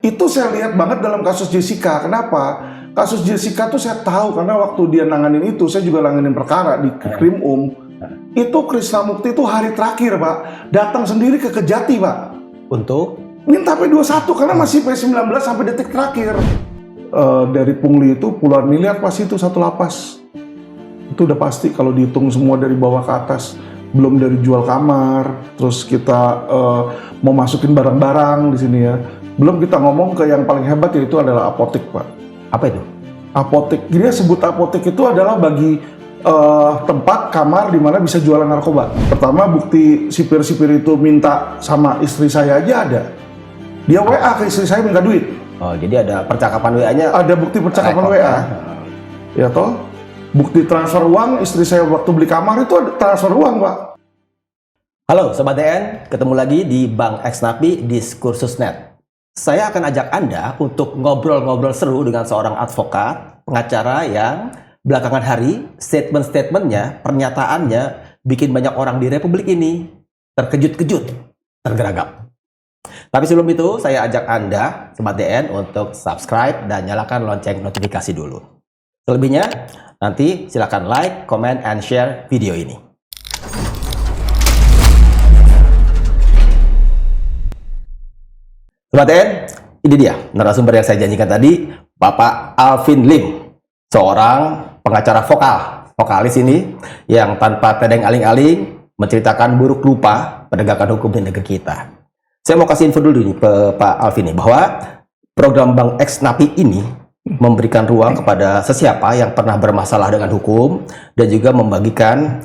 Itu saya lihat banget dalam kasus Jessica. Kenapa? Kasus Jessica tuh saya tahu karena waktu dia nanganin itu, saya juga nanganin perkara di Krim Itu Krisnamukti itu hari terakhir, Pak, datang sendiri ke Kejati, Pak. Untuk Minta P21 karena masih P19 sampai detik terakhir. Dari pungli itu puluhan miliar pasti itu satu lapas. Itu udah pasti kalau dihitung semua dari bawah ke atas. Belum dari jual kamar, terus kita mau masukin barang-barang di sini ya. Belum kita ngomong ke yang paling hebat, yaitu adalah apotek, Pak. apa itu? Apotek, dia sebut apotek itu adalah bagi tempat kamar di mana bisa jualan narkoba. Pertama, bukti sipir-sipir itu minta sama istri saya aja ada. Dia WA ke istri saya minta duit. Oh, jadi ada percakapan WA-nya. Ada bukti percakapan rekod, WA. Ya toh? Bukti transfer uang, istri saya waktu beli kamar itu ada transfer uang, Pak. Halo Sobat DN, ketemu lagi di Bang X Napi Diskursusnet. Saya akan ajak Anda untuk ngobrol-ngobrol seru dengan seorang advokat, pengacara yang belakangan hari statement-statementnya, pernyataannya bikin banyak orang di Republik ini terkejut-kejut, tergeragap. Tapi sebelum itu, saya ajak Anda, Sobat DN, untuk subscribe dan nyalakan lonceng notifikasi dulu. Selebihnya, nanti silakan like, comment, and share video ini. Sobat DN, ini dia narasumber yang saya janjikan tadi, Bapak Alvin Lim, seorang pengacara vokalis ini yang tanpa tedeng aling-aling menceritakan buruk rupa penegakan hukum di negeri kita. Saya mau kasih info dulu nih ke Pak Alvin nih, bahwa program Bang X Napi ini memberikan ruang kepada sesiapa yang pernah bermasalah dengan hukum dan juga membagikan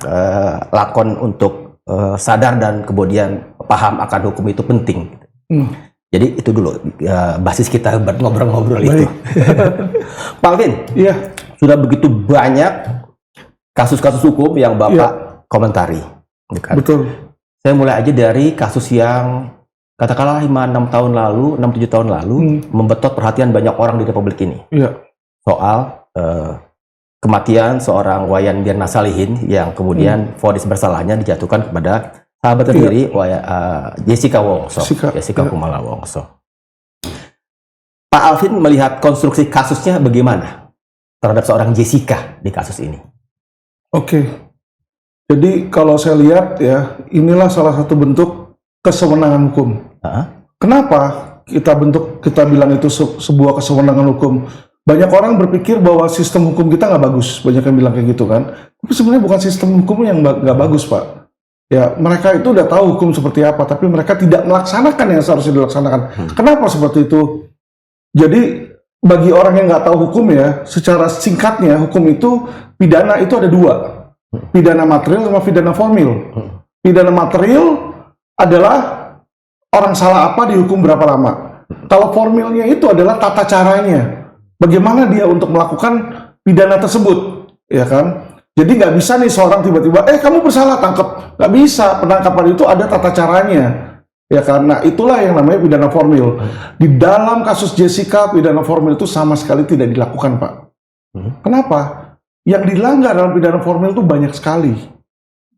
lakon untuk sadar dan kemudian paham akan hukum itu penting. Jadi itu dulu basis kita ngobrol-ngobrol itu. Pak Alvin, Iya. sudah begitu banyak kasus-kasus hukum yang Bapak komentari. Bukan? Betul. Saya mulai aja dari kasus yang katakanlah 5-6 tahun lalu, 6-7 tahun lalu, membetot perhatian banyak orang di Republik ini. Iya. Soal kematian seorang Wayan Mirna Salihin yang kemudian vonis bersalahnya dijatuhkan kepada sahabat sendiri, Jessica Wongso, Jessica Kumala Wongso. Pak Alvin melihat konstruksi kasusnya bagaimana terhadap seorang Jessica di kasus ini? Oke. Jadi kalau saya lihat ya, inilah salah satu bentuk kesewenangan hukum. Kenapa kita bilang itu sebuah kesewenangan hukum? Banyak orang berpikir bahwa sistem hukum kita nggak bagus, banyak yang bilang kayak gitu kan. Tapi sebenarnya bukan sistem hukum yang nggak bagus, Pak. Ya, mereka itu udah tahu hukum seperti apa, tapi mereka tidak melaksanakan yang seharusnya dilaksanakan. Kenapa seperti itu? Jadi bagi orang yang nggak tahu hukum ya, secara singkatnya hukum itu pidana itu ada dua, pidana material sama pidana formil. Pidana material adalah orang salah apa dihukum berapa lama. Kalau formilnya itu adalah tata caranya, bagaimana dia untuk melakukan pidana tersebut, ya kan? Jadi nggak bisa nih seorang tiba-tiba, kamu bersalah, tangkap. Nggak bisa, penangkapan itu ada tata caranya. Ya karena itulah yang namanya pidana formil. Di dalam kasus Jessica, pidana formil itu sama sekali tidak dilakukan, Pak. Kenapa? Yang dilanggar dalam pidana formil itu banyak sekali.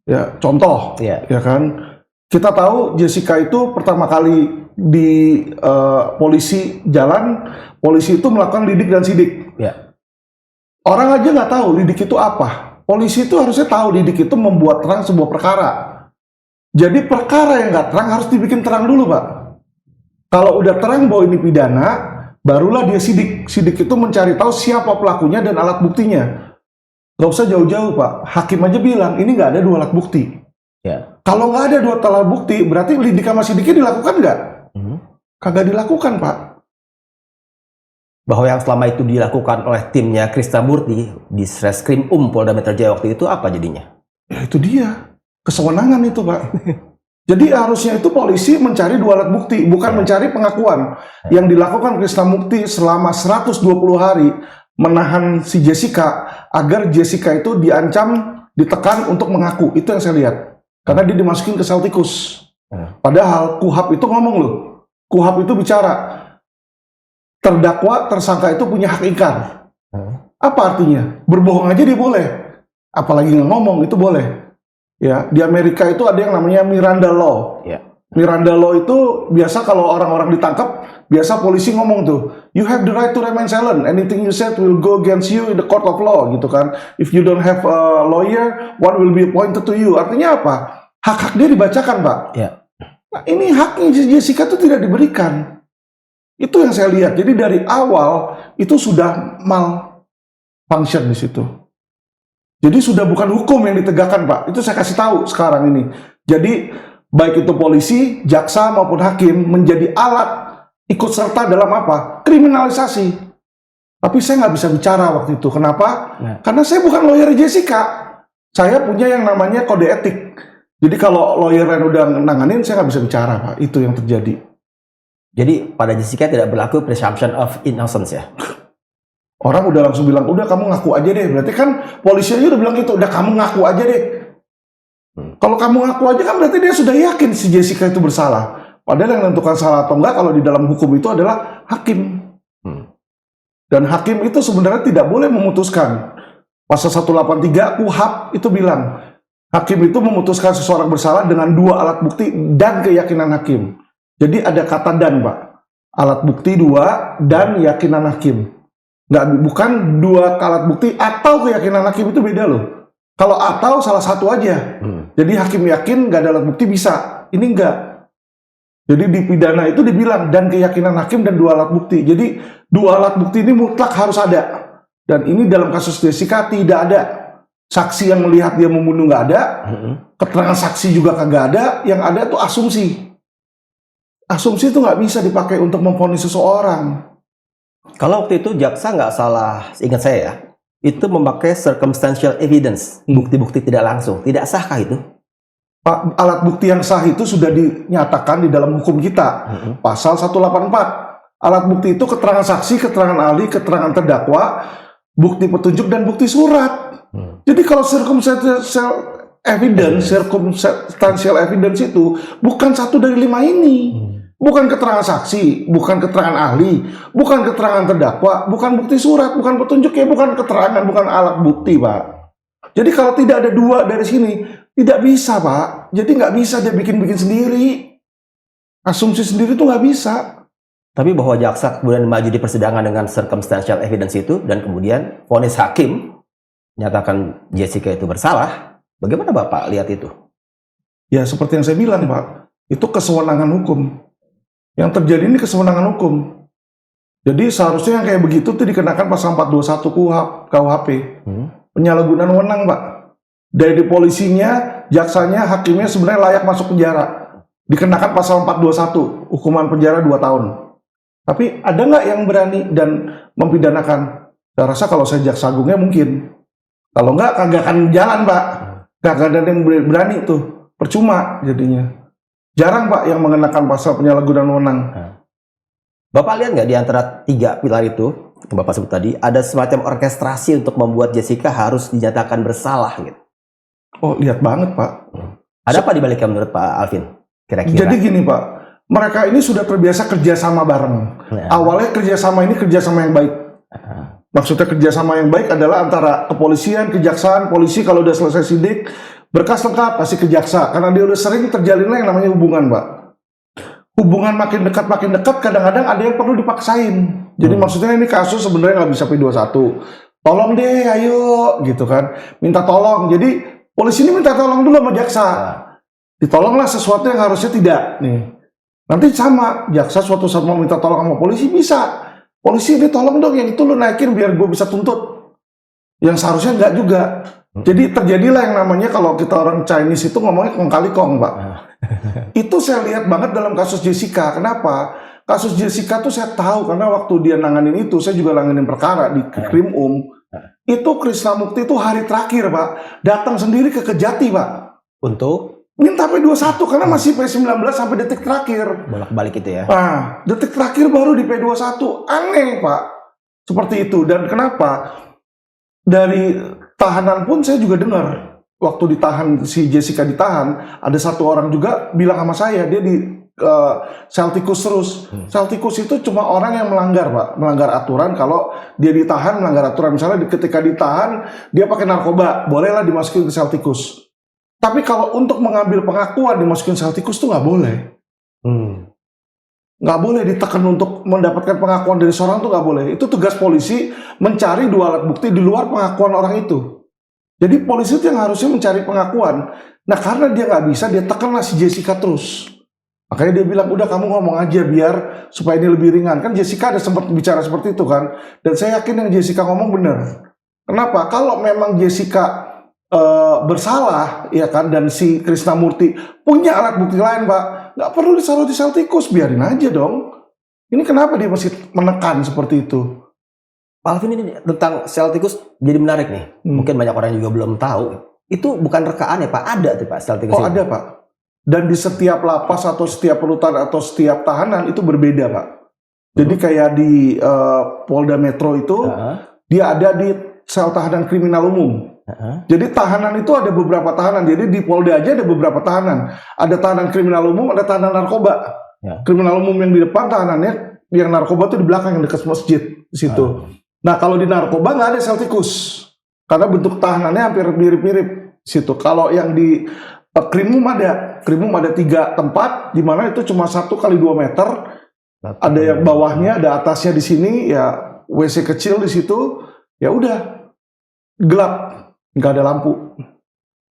Ya, contoh, ya kan? Kita tahu Jessica itu pertama kali di polisi jalan, polisi itu melakukan lidik dan sidik. Orang aja nggak tahu lidik itu apa. Polisi itu harusnya tahu lidik itu membuat terang sebuah perkara. Jadi perkara yang nggak terang harus dibikin terang dulu, Pak. Kalau udah terang bahwa ini pidana, barulah dia sidik. Sidik itu mencari tahu siapa pelakunya dan alat buktinya. Nggak usah jauh-jauh, Pak. Hakim aja bilang, ini nggak ada dua alat bukti. Kalau nggak ada dua alat bukti, berarti lidik sama sidiknya dilakukan nggak? Kagak dilakukan, Pak. Bahwa yang selama itu dilakukan oleh timnya Krisnamurti di Reskrim Polda Metro Jaya waktu itu apa jadinya? Ya itu dia, kesewenangan itu, Pak. Jadi harusnya itu polisi mencari dua alat bukti, bukan mencari pengakuan. Yang dilakukan Krisnamurti selama 120 hari menahan si Jessica agar Jessica itu diancam, ditekan untuk mengaku. Itu yang saya lihat. Karena dia dimasukin ke sel tikus. Padahal KUHAP itu ngomong loh. KUHAP itu bicara, terdakwa, tersangka itu punya hak ingkar. Apa artinya? Berbohong aja dia boleh. Apalagi nggak ngomong, itu boleh. Ya, di Amerika itu ada yang namanya Miranda Law. Miranda Law itu biasa kalau orang-orang ditangkap, biasa polisi ngomong tuh, you have the right to remain silent. Anything you said will go against you in the court of law, gitu kan. If you don't have a lawyer, one will be appointed to you. Artinya apa? Hak-hak dia dibacakan, Pak. Ya. Nah, ini haknya Jessica itu tidak diberikan. Itu yang saya lihat. Jadi dari awal itu sudah malfunction di situ. Jadi sudah bukan hukum yang ditegakkan, Pak. Itu saya kasih tahu sekarang ini. Jadi baik itu polisi, jaksa maupun hakim menjadi alat ikut serta dalam apa? Kriminalisasi. Tapi saya nggak bisa bicara waktu itu. Kenapa? Nah. Karena saya bukan lawyer Jessica. Saya punya yang namanya kode etik. Jadi kalau lawyer yang udah nanganin, saya nggak bisa bicara, Pak. Itu yang terjadi. Jadi pada Jessica tidak berlaku presumption of innocence ya? Orang udah langsung bilang, udah kamu ngaku aja deh. Berarti kan polisi aja udah bilang gitu, udah kamu ngaku aja deh. Kalau kamu ngaku aja kan berarti dia sudah yakin si Jessica itu bersalah. Padahal yang menentukan salah atau enggak kalau di dalam hukum itu adalah hakim. Dan hakim itu sebenarnya tidak boleh memutuskan. Pasal 183 KUHP itu bilang, hakim itu memutuskan seseorang bersalah dengan 2 alat bukti dan keyakinan hakim. Jadi ada kata dan, Pak. Alat bukti 2 dan keyakinan hakim. Bukan 2 alat bukti atau keyakinan hakim, itu beda loh. Kalau atau salah satu aja. Jadi hakim yakin nggak ada alat bukti bisa. Ini enggak. Jadi di pidana itu dibilang dan keyakinan hakim dan 2 alat bukti. Jadi 2 alat bukti ini mutlak harus ada. Dan ini dalam kasus Jessica tidak ada. Saksi yang melihat dia membunuh nggak ada. Keterangan saksi juga kagak ada. Yang ada tuh asumsi. Asumsi itu nggak bisa dipakai untuk memvonis seseorang. Kalau waktu itu jaksa nggak salah, ingat saya ya, itu memakai circumstantial evidence, bukti-bukti tidak langsung. Tidak sahkah itu? Pak, alat bukti yang sah itu sudah dinyatakan di dalam hukum kita. Pasal 184. Alat bukti itu keterangan saksi, keterangan ahli, keterangan terdakwa, bukti petunjuk, dan bukti surat. Jadi kalau circumstantial evidence itu bukan 1 dari 5 ini. Bukan keterangan saksi, bukan keterangan ahli, bukan keterangan terdakwa, bukan bukti surat, bukan petunjuk, ya bukan keterangan, bukan alat bukti, Pak. Jadi kalau tidak ada 2 dari sini, tidak bisa, Pak. Jadi nggak bisa dia bikin-bikin sendiri. Asumsi sendiri tuh nggak bisa. Tapi bahwa jaksa kemudian maju di persidangan dengan circumstantial evidence itu, dan kemudian vonis hakim nyatakan Jessica itu bersalah, bagaimana Bapak lihat itu? Ya seperti yang saya bilang, Pak, itu kesewenangan hukum. Yang terjadi ini kesewenangan hukum. Jadi seharusnya yang kayak begitu tuh dikenakan pasal 421 KUHP. Penyalahgunaan wewenang, Pak. Dari polisinya, jaksanya, hakimnya sebenarnya layak masuk penjara. Dikenakan pasal 421, hukuman penjara 2 tahun. Tapi ada nggak yang berani dan mempidanakan? Saya rasa kalau saya jaksa agungnya mungkin. Kalau nggak, kagak akan jalan, Pak. Kagak ada yang berani tuh. Percuma jadinya. Jarang, Pak, yang mengenakan pasal penyalahgunaan wewenang. Bapak lihat nggak di antara 3 pilar itu, yang Bapak sebut tadi, ada semacam orkestrasi untuk membuat Jessica harus dinyatakan bersalah gitu? Oh, lihat banget, Pak. Ada apa dibaliknya menurut Pak Alvin? Kira-kira. Jadi gini, Pak, mereka ini sudah terbiasa kerjasama bareng. Awalnya kerjasama ini kerjasama yang baik. Maksudnya kerjasama yang baik adalah antara kepolisian, kejaksaan, polisi kalau udah selesai sidik, berkas lengkap pasti ke jaksa. Karena dia udah sering terjalinlah yang namanya hubungan, Pak. Hubungan makin dekat, kadang-kadang ada yang perlu dipaksain. Jadi maksudnya ini kasus sebenarnya nggak bisa P21. Tolong deh, ayo, gitu kan. Minta tolong. Jadi polisi ini minta tolong dulu sama jaksa. Ditolonglah sesuatu yang harusnya tidak. Nih. Nanti sama, jaksa suatu saat mau minta tolong sama polisi, bisa. Polisi ini tolong dong, yang itu lu naikin biar gue bisa tuntut. Yang seharusnya enggak juga. Jadi terjadilah yang namanya kalau kita orang Chinese itu ngomongnya kong kali kong, Pak. Itu saya lihat banget dalam kasus Jessica. Kenapa? Kasus Jessica tuh saya tahu karena waktu dia nanganin itu, saya juga nanganin perkara di Krim Itu Krisna Mukti itu hari terakhir, Pak. Datang sendiri ke Kejati, Pak. Untuk? Minta P21 karena masih P19 sampai detik terakhir. Bolak-balik itu ya. Nah, detik terakhir baru di P21. Aneh, Pak. Seperti itu. Dan kenapa? Dari tahanan pun saya juga dengar. Waktu ditahan, si Jessica ditahan, ada satu orang juga bilang sama saya, dia di sel tikus terus. Sel tikus itu cuma orang yang melanggar, Pak. Melanggar aturan. Kalau dia ditahan, melanggar aturan. Misalnya ketika ditahan, dia pakai narkoba. Bolehlah dimasukin ke sel tikus. Tapi kalau untuk mengambil pengakuan dimasukin sel tikus tuh nggak boleh. Nggak boleh ditekan untuk mendapatkan pengakuan dari seorang tuh nggak boleh. Itu tugas polisi mencari 2 alat bukti di luar pengakuan orang itu. Jadi polisi itu yang harusnya mencari pengakuan. Nah karena dia nggak bisa, dia tekanlah si Jessica terus. Makanya dia bilang, udah kamu ngomong aja biar supaya ini lebih ringan. Kan Jessica ada sempat bicara seperti itu kan. Dan saya yakin yang Jessica ngomong benar. Kenapa? Kalau memang Jessica bersalah, ya kan, dan si Krisnamurti punya alat bukti lain, Pak, nggak perlu ditaruh di sel tikus, biarin aja dong. Ini kenapa dia masih menekan seperti itu? Pak Alvin, ini tentang sel tikus jadi menarik nih. Mungkin banyak orang juga belum tahu. Itu bukan rekaan ya Pak? Ada tuh Pak sel tikus. Oh ada Pak. Dan di setiap lapas atau setiap rutan atau setiap tahanan itu berbeda Pak. Jadi kayak di Polda Metro itu dia ada di sel tahanan kriminal umum. Jadi tahanan itu ada beberapa tahanan. Jadi di Polda aja ada beberapa tahanan. Ada tahanan kriminal umum, ada tahanan narkoba. Kriminal umum yang di depan, tahanannya yang narkoba tuh di belakang yang dekat masjid di situ. Nah kalau di narkoba nggak ada sel tikus karena bentuk tahanannya hampir mirip-mirip situ. Kalau yang di krimum ada 3 tempat di mana itu cuma 1 kali 2 meter. Ada yang bawahnya, ada atasnya di sini ya WC kecil di situ. Ya udah gelap, nggak ada lampu.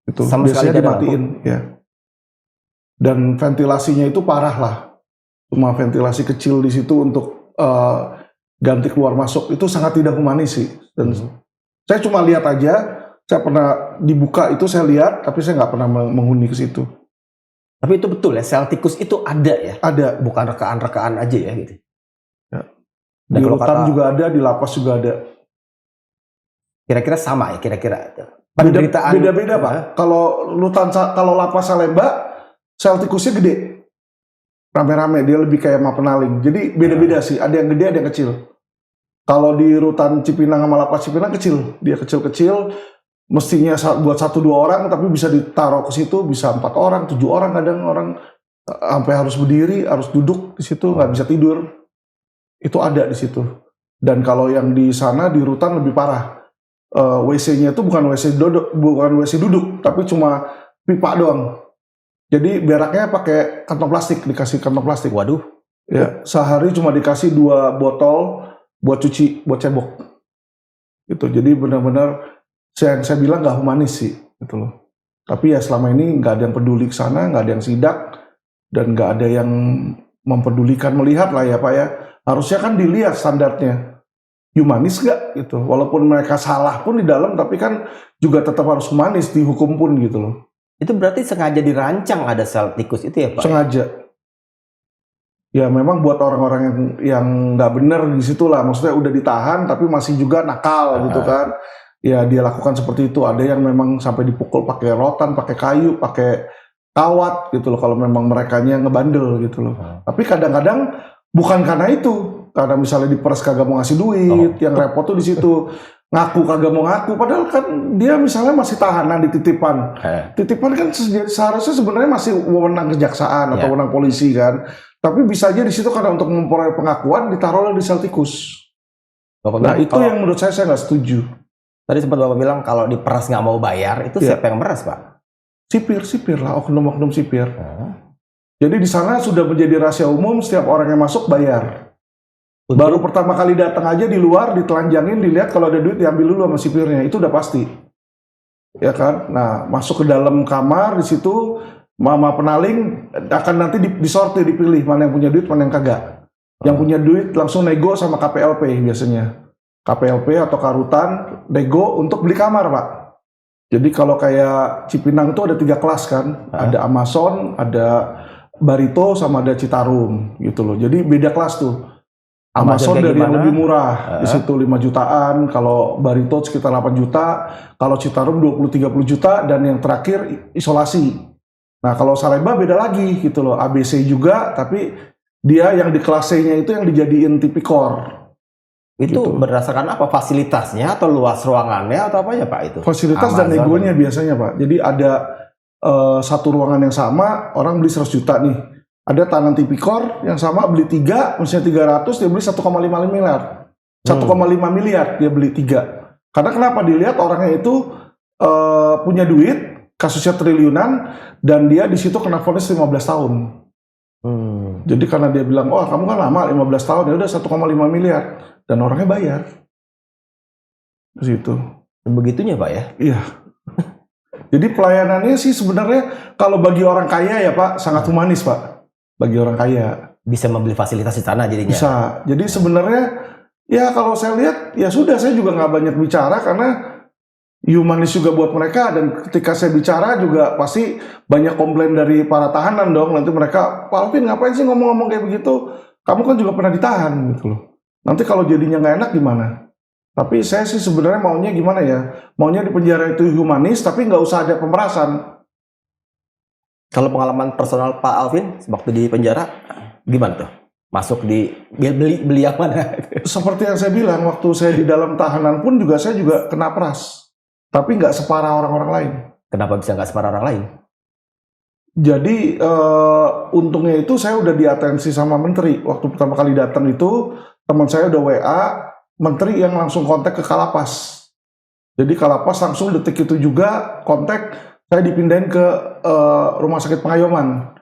Itu sama biasanya sekali dimatiin ya. Dan ventilasinya itu parah lah. Cuma ventilasi kecil di situ untuk ganti keluar masuk, itu sangat tidak humanis sih. Dan saya cuma lihat aja, saya pernah dibuka itu saya lihat, tapi saya nggak pernah menghuni ke situ. Tapi itu betul ya, sel tikus itu ada ya? Ada. Bukan rekaan-rekaan aja ya gitu? Ya. Di rutan juga ada, di lapas juga ada. Kira-kira sama ya, kira-kira? Beda-beda Pak. Kalau lapas Salemba, sel tikusnya gede. Rame-rame, dia lebih kayak Mapenaling. Jadi beda-beda sih, ada yang gede, ada yang kecil. Kalau di rutan Cipinang sama lapas Cipinang kecil, dia kecil-kecil, mestinya buat 1-2 orang, tapi bisa ditaruh ke situ, bisa 4 orang, 7 orang, kadang orang sampai harus berdiri, harus duduk di situ, nggak bisa tidur. Itu ada di situ. Dan kalau yang di sana di rutan lebih parah. WC-nya itu bukan WC duduk, tapi cuma pipa doang. Jadi beraknya pakai kantong plastik, dikasih kantong plastik. Waduh. Ya, sehari cuma dikasih 2 botol buat cuci, buat cebok. Gitu. Jadi benar-benar saya bilang nggak humanis sih, gitu loh. Tapi ya selama ini nggak ada yang peduli ke sana, nggak ada yang sidak, dan nggak ada yang mempedulikan melihat lah ya Pak ya. Harusnya kan dilihat standarnya. Humanis nggak gitu. Walaupun mereka salah pun di dalam, tapi kan juga tetap harus humanis dihukum pun gitu loh. Itu berarti sengaja dirancang ada sel tikus itu ya Pak? Sengaja. Ya memang buat orang-orang yang nggak bener di situ lah. Maksudnya udah ditahan tapi masih juga nakal gitu kan. Ya dia lakukan seperti itu. Ada yang memang sampai dipukul pakai rotan, pakai kayu, pakai kawat gitu loh. Kalau memang merekanya ngebandel gitu loh. Tapi kadang-kadang bukan karena itu. Karena misalnya diperes kagak mau ngasih duit. Yang repot tuh di situ. Ngaku kagak mau ngaku, padahal kan dia misalnya masih tahanan di titipan. Titipan kan seharusnya sebenarnya masih wewenang kejaksaan atau wewenang polisi kan. Tapi bisa aja di situ karena untuk memperoleh pengakuan ditaruhlah di sel tikus. Nah itu yang menurut saya nggak setuju. Tadi sempat Bapak bilang kalau diperas nggak mau bayar, itu siapa yang meras Pak? Sipir lah, oknum-oknum sipir. Jadi di sana sudah menjadi rahasia umum, setiap orang yang masuk bayar. Baru pertama kali datang aja di luar, ditelanjangin, dilihat kalau ada duit diambil dulu sama sipirnya, itu udah pasti. Ya kan? Nah, masuk ke dalam kamar, di situ Mama Penaling akan nanti disortir, dipilih mana yang punya duit, mana yang kagak. Yang punya duit langsung nego sama KPLP biasanya. KPLP atau Karutan, nego untuk beli kamar Pak. Jadi kalau kayak Cipinang itu ada 3 kelas kan, ada Amazon, ada Barito, sama ada Citarum gitu loh. Jadi beda kelas tuh. Amazon dari yang lebih murah, di situ 5 jutaan, kalau Barito sekitar 8 juta, kalau Citarum 20-30 juta, dan yang terakhir isolasi. Nah kalau Salemba beda lagi gitu loh, ABC juga, tapi dia yang di kelas C-nya itu yang dijadiin tipikor. Itu gitu. Berdasarkan apa? Fasilitasnya atau luas ruangannya atau apa ya Pak itu? Fasilitas Amazon dan negonya biasanya Pak. Jadi ada satu ruangan yang sama, orang beli 100 juta nih. Ada tahanan tipikor yang sama beli 3, misalnya 300, dia beli 1,5 miliar. 1,5 miliar dia beli 3. Karena kenapa? Dilihat orangnya itu punya duit, kasusnya triliunan, dan dia di situ kena vonis 15 tahun. Jadi karena dia bilang, oh kamu kan lama 15 tahun, ya udah 1,5 miliar. Dan orangnya bayar. Situ. Begitunya Pak ya? Iya. Jadi pelayanannya sih sebenarnya kalau bagi orang kaya ya Pak, sangat humanis Pak. Bagi orang kaya. Bisa membeli fasilitas di sana jadinya? Bisa. Jadi sebenarnya ya kalau saya lihat ya sudah, saya juga nggak banyak bicara karena humanis juga buat mereka, dan ketika saya bicara juga pasti banyak komplain dari para tahanan dong. Nanti mereka, Pak Alvin ngapain sih ngomong-ngomong kayak begitu? Kamu kan juga pernah ditahan gitu loh. Nanti kalau jadinya nggak enak gimana? Tapi saya sih sebenarnya maunya gimana ya? Maunya di penjara itu humanis, tapi nggak usah ada pemerasan. Kalau pengalaman personal Pak Alvin waktu di penjara gimana tuh? Masuk di beli yang mana? Seperti yang saya bilang, waktu saya di dalam tahanan pun juga saya juga kena peras. Tapi nggak separah orang-orang lain. Kenapa bisa nggak separah orang lain? Jadi untungnya itu saya udah diatensi sama menteri. Waktu pertama kali datang itu teman saya udah WA, menteri yang langsung kontak ke Kalapas. Jadi Kalapas langsung detik itu juga kontak, saya dipindahin ke rumah sakit Pengayoman.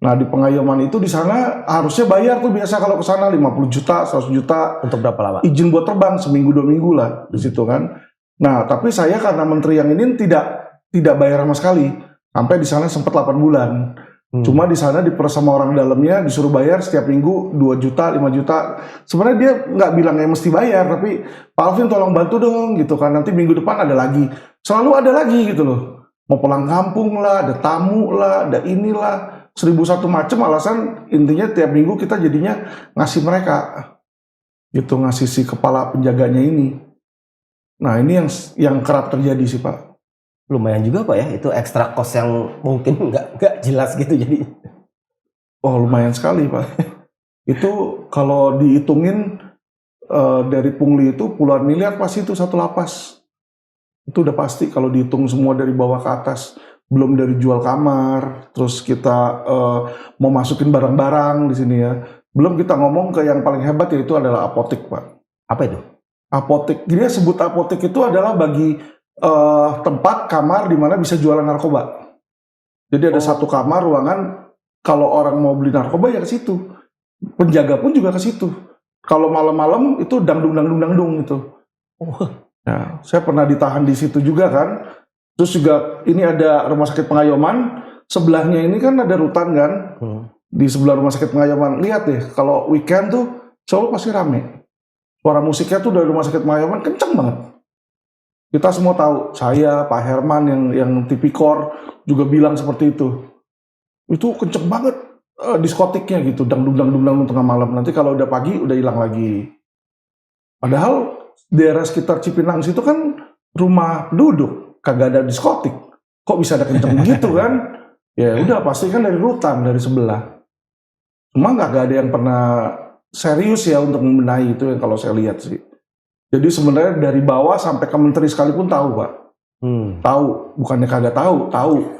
Nah di Pengayoman itu di sana harusnya bayar tuh biasa kalau ke sana 50 juta, 100 juta. Untuk berapa lama? Izin buat terbang seminggu 2 minggu lah di situ kan. Nah, tapi saya karena menteri yang ini tidak bayar sama sekali. Sampai di sana sempat 8 bulan. Cuma di sana diperas sama orang dalamnya, disuruh bayar setiap minggu 2 juta, 5 juta. Sebenarnya dia nggak bilang yang mesti bayar, tapi Pak Alvin tolong bantu dong gitu kan. Nanti minggu depan ada lagi. Selalu ada lagi gitu loh. Mau pulang kampung lah, ada tamu lah, ada inilah. 1001 macam alasan, intinya tiap minggu kita jadinya ngasih mereka. Gitu, ngasih si kepala penjaganya ini. Nah ini yang kerap terjadi sih Pak. Lumayan juga Pak ya, itu ekstra cost yang mungkin nggak jelas gitu jadi. Oh lumayan sekali Pak. Itu kalau dihitungin dari pungli itu puluhan miliar pasti itu satu lapas. Itu udah pasti kalau dihitung semua dari bawah ke atas. Belum dari jual kamar, terus kita mau masukin barang-barang di sini ya. Belum kita ngomong ke yang paling hebat, yaitu adalah apotek Pak. Apa itu? Apotek, dia sebut apotek itu adalah bagi tempat kamar di mana bisa jualan narkoba. Jadi ada satu kamar ruangan, kalau orang mau beli narkoba ya ke situ. Penjaga pun juga ke situ. Kalau malam-malam itu dangdung gitu. Nah, saya pernah ditahan di situ juga kan. Terus juga ini ada rumah sakit Pengayoman, sebelahnya ini kan ada rutan kan. Di sebelah rumah sakit Pengayoman, lihat deh kalau weekend tuh selalu pasti rame. Suara musiknya tuh dari rumah sakit Pengayoman kenceng banget. Kita semua tahu, saya, Pak Herman yang tipikor juga bilang seperti itu. Itu kenceng banget diskotiknya gitu, dangdung tengah malam. Nanti kalau udah pagi udah hilang lagi. Padahal daerah sekitar Cipinang situ kan rumah penduduk, kagak ada diskotik. Kok bisa ada kenceng gitu kan? Ya udah pasti kan dari rutan, dari sebelah. Cuma nggak ada yang pernah serius ya untuk membenahi itu yang kalau saya lihat sih. Jadi sebenarnya dari bawah sampai ke menteri sekalipun tahu Pak. Tahu, bukannya kagak tahu.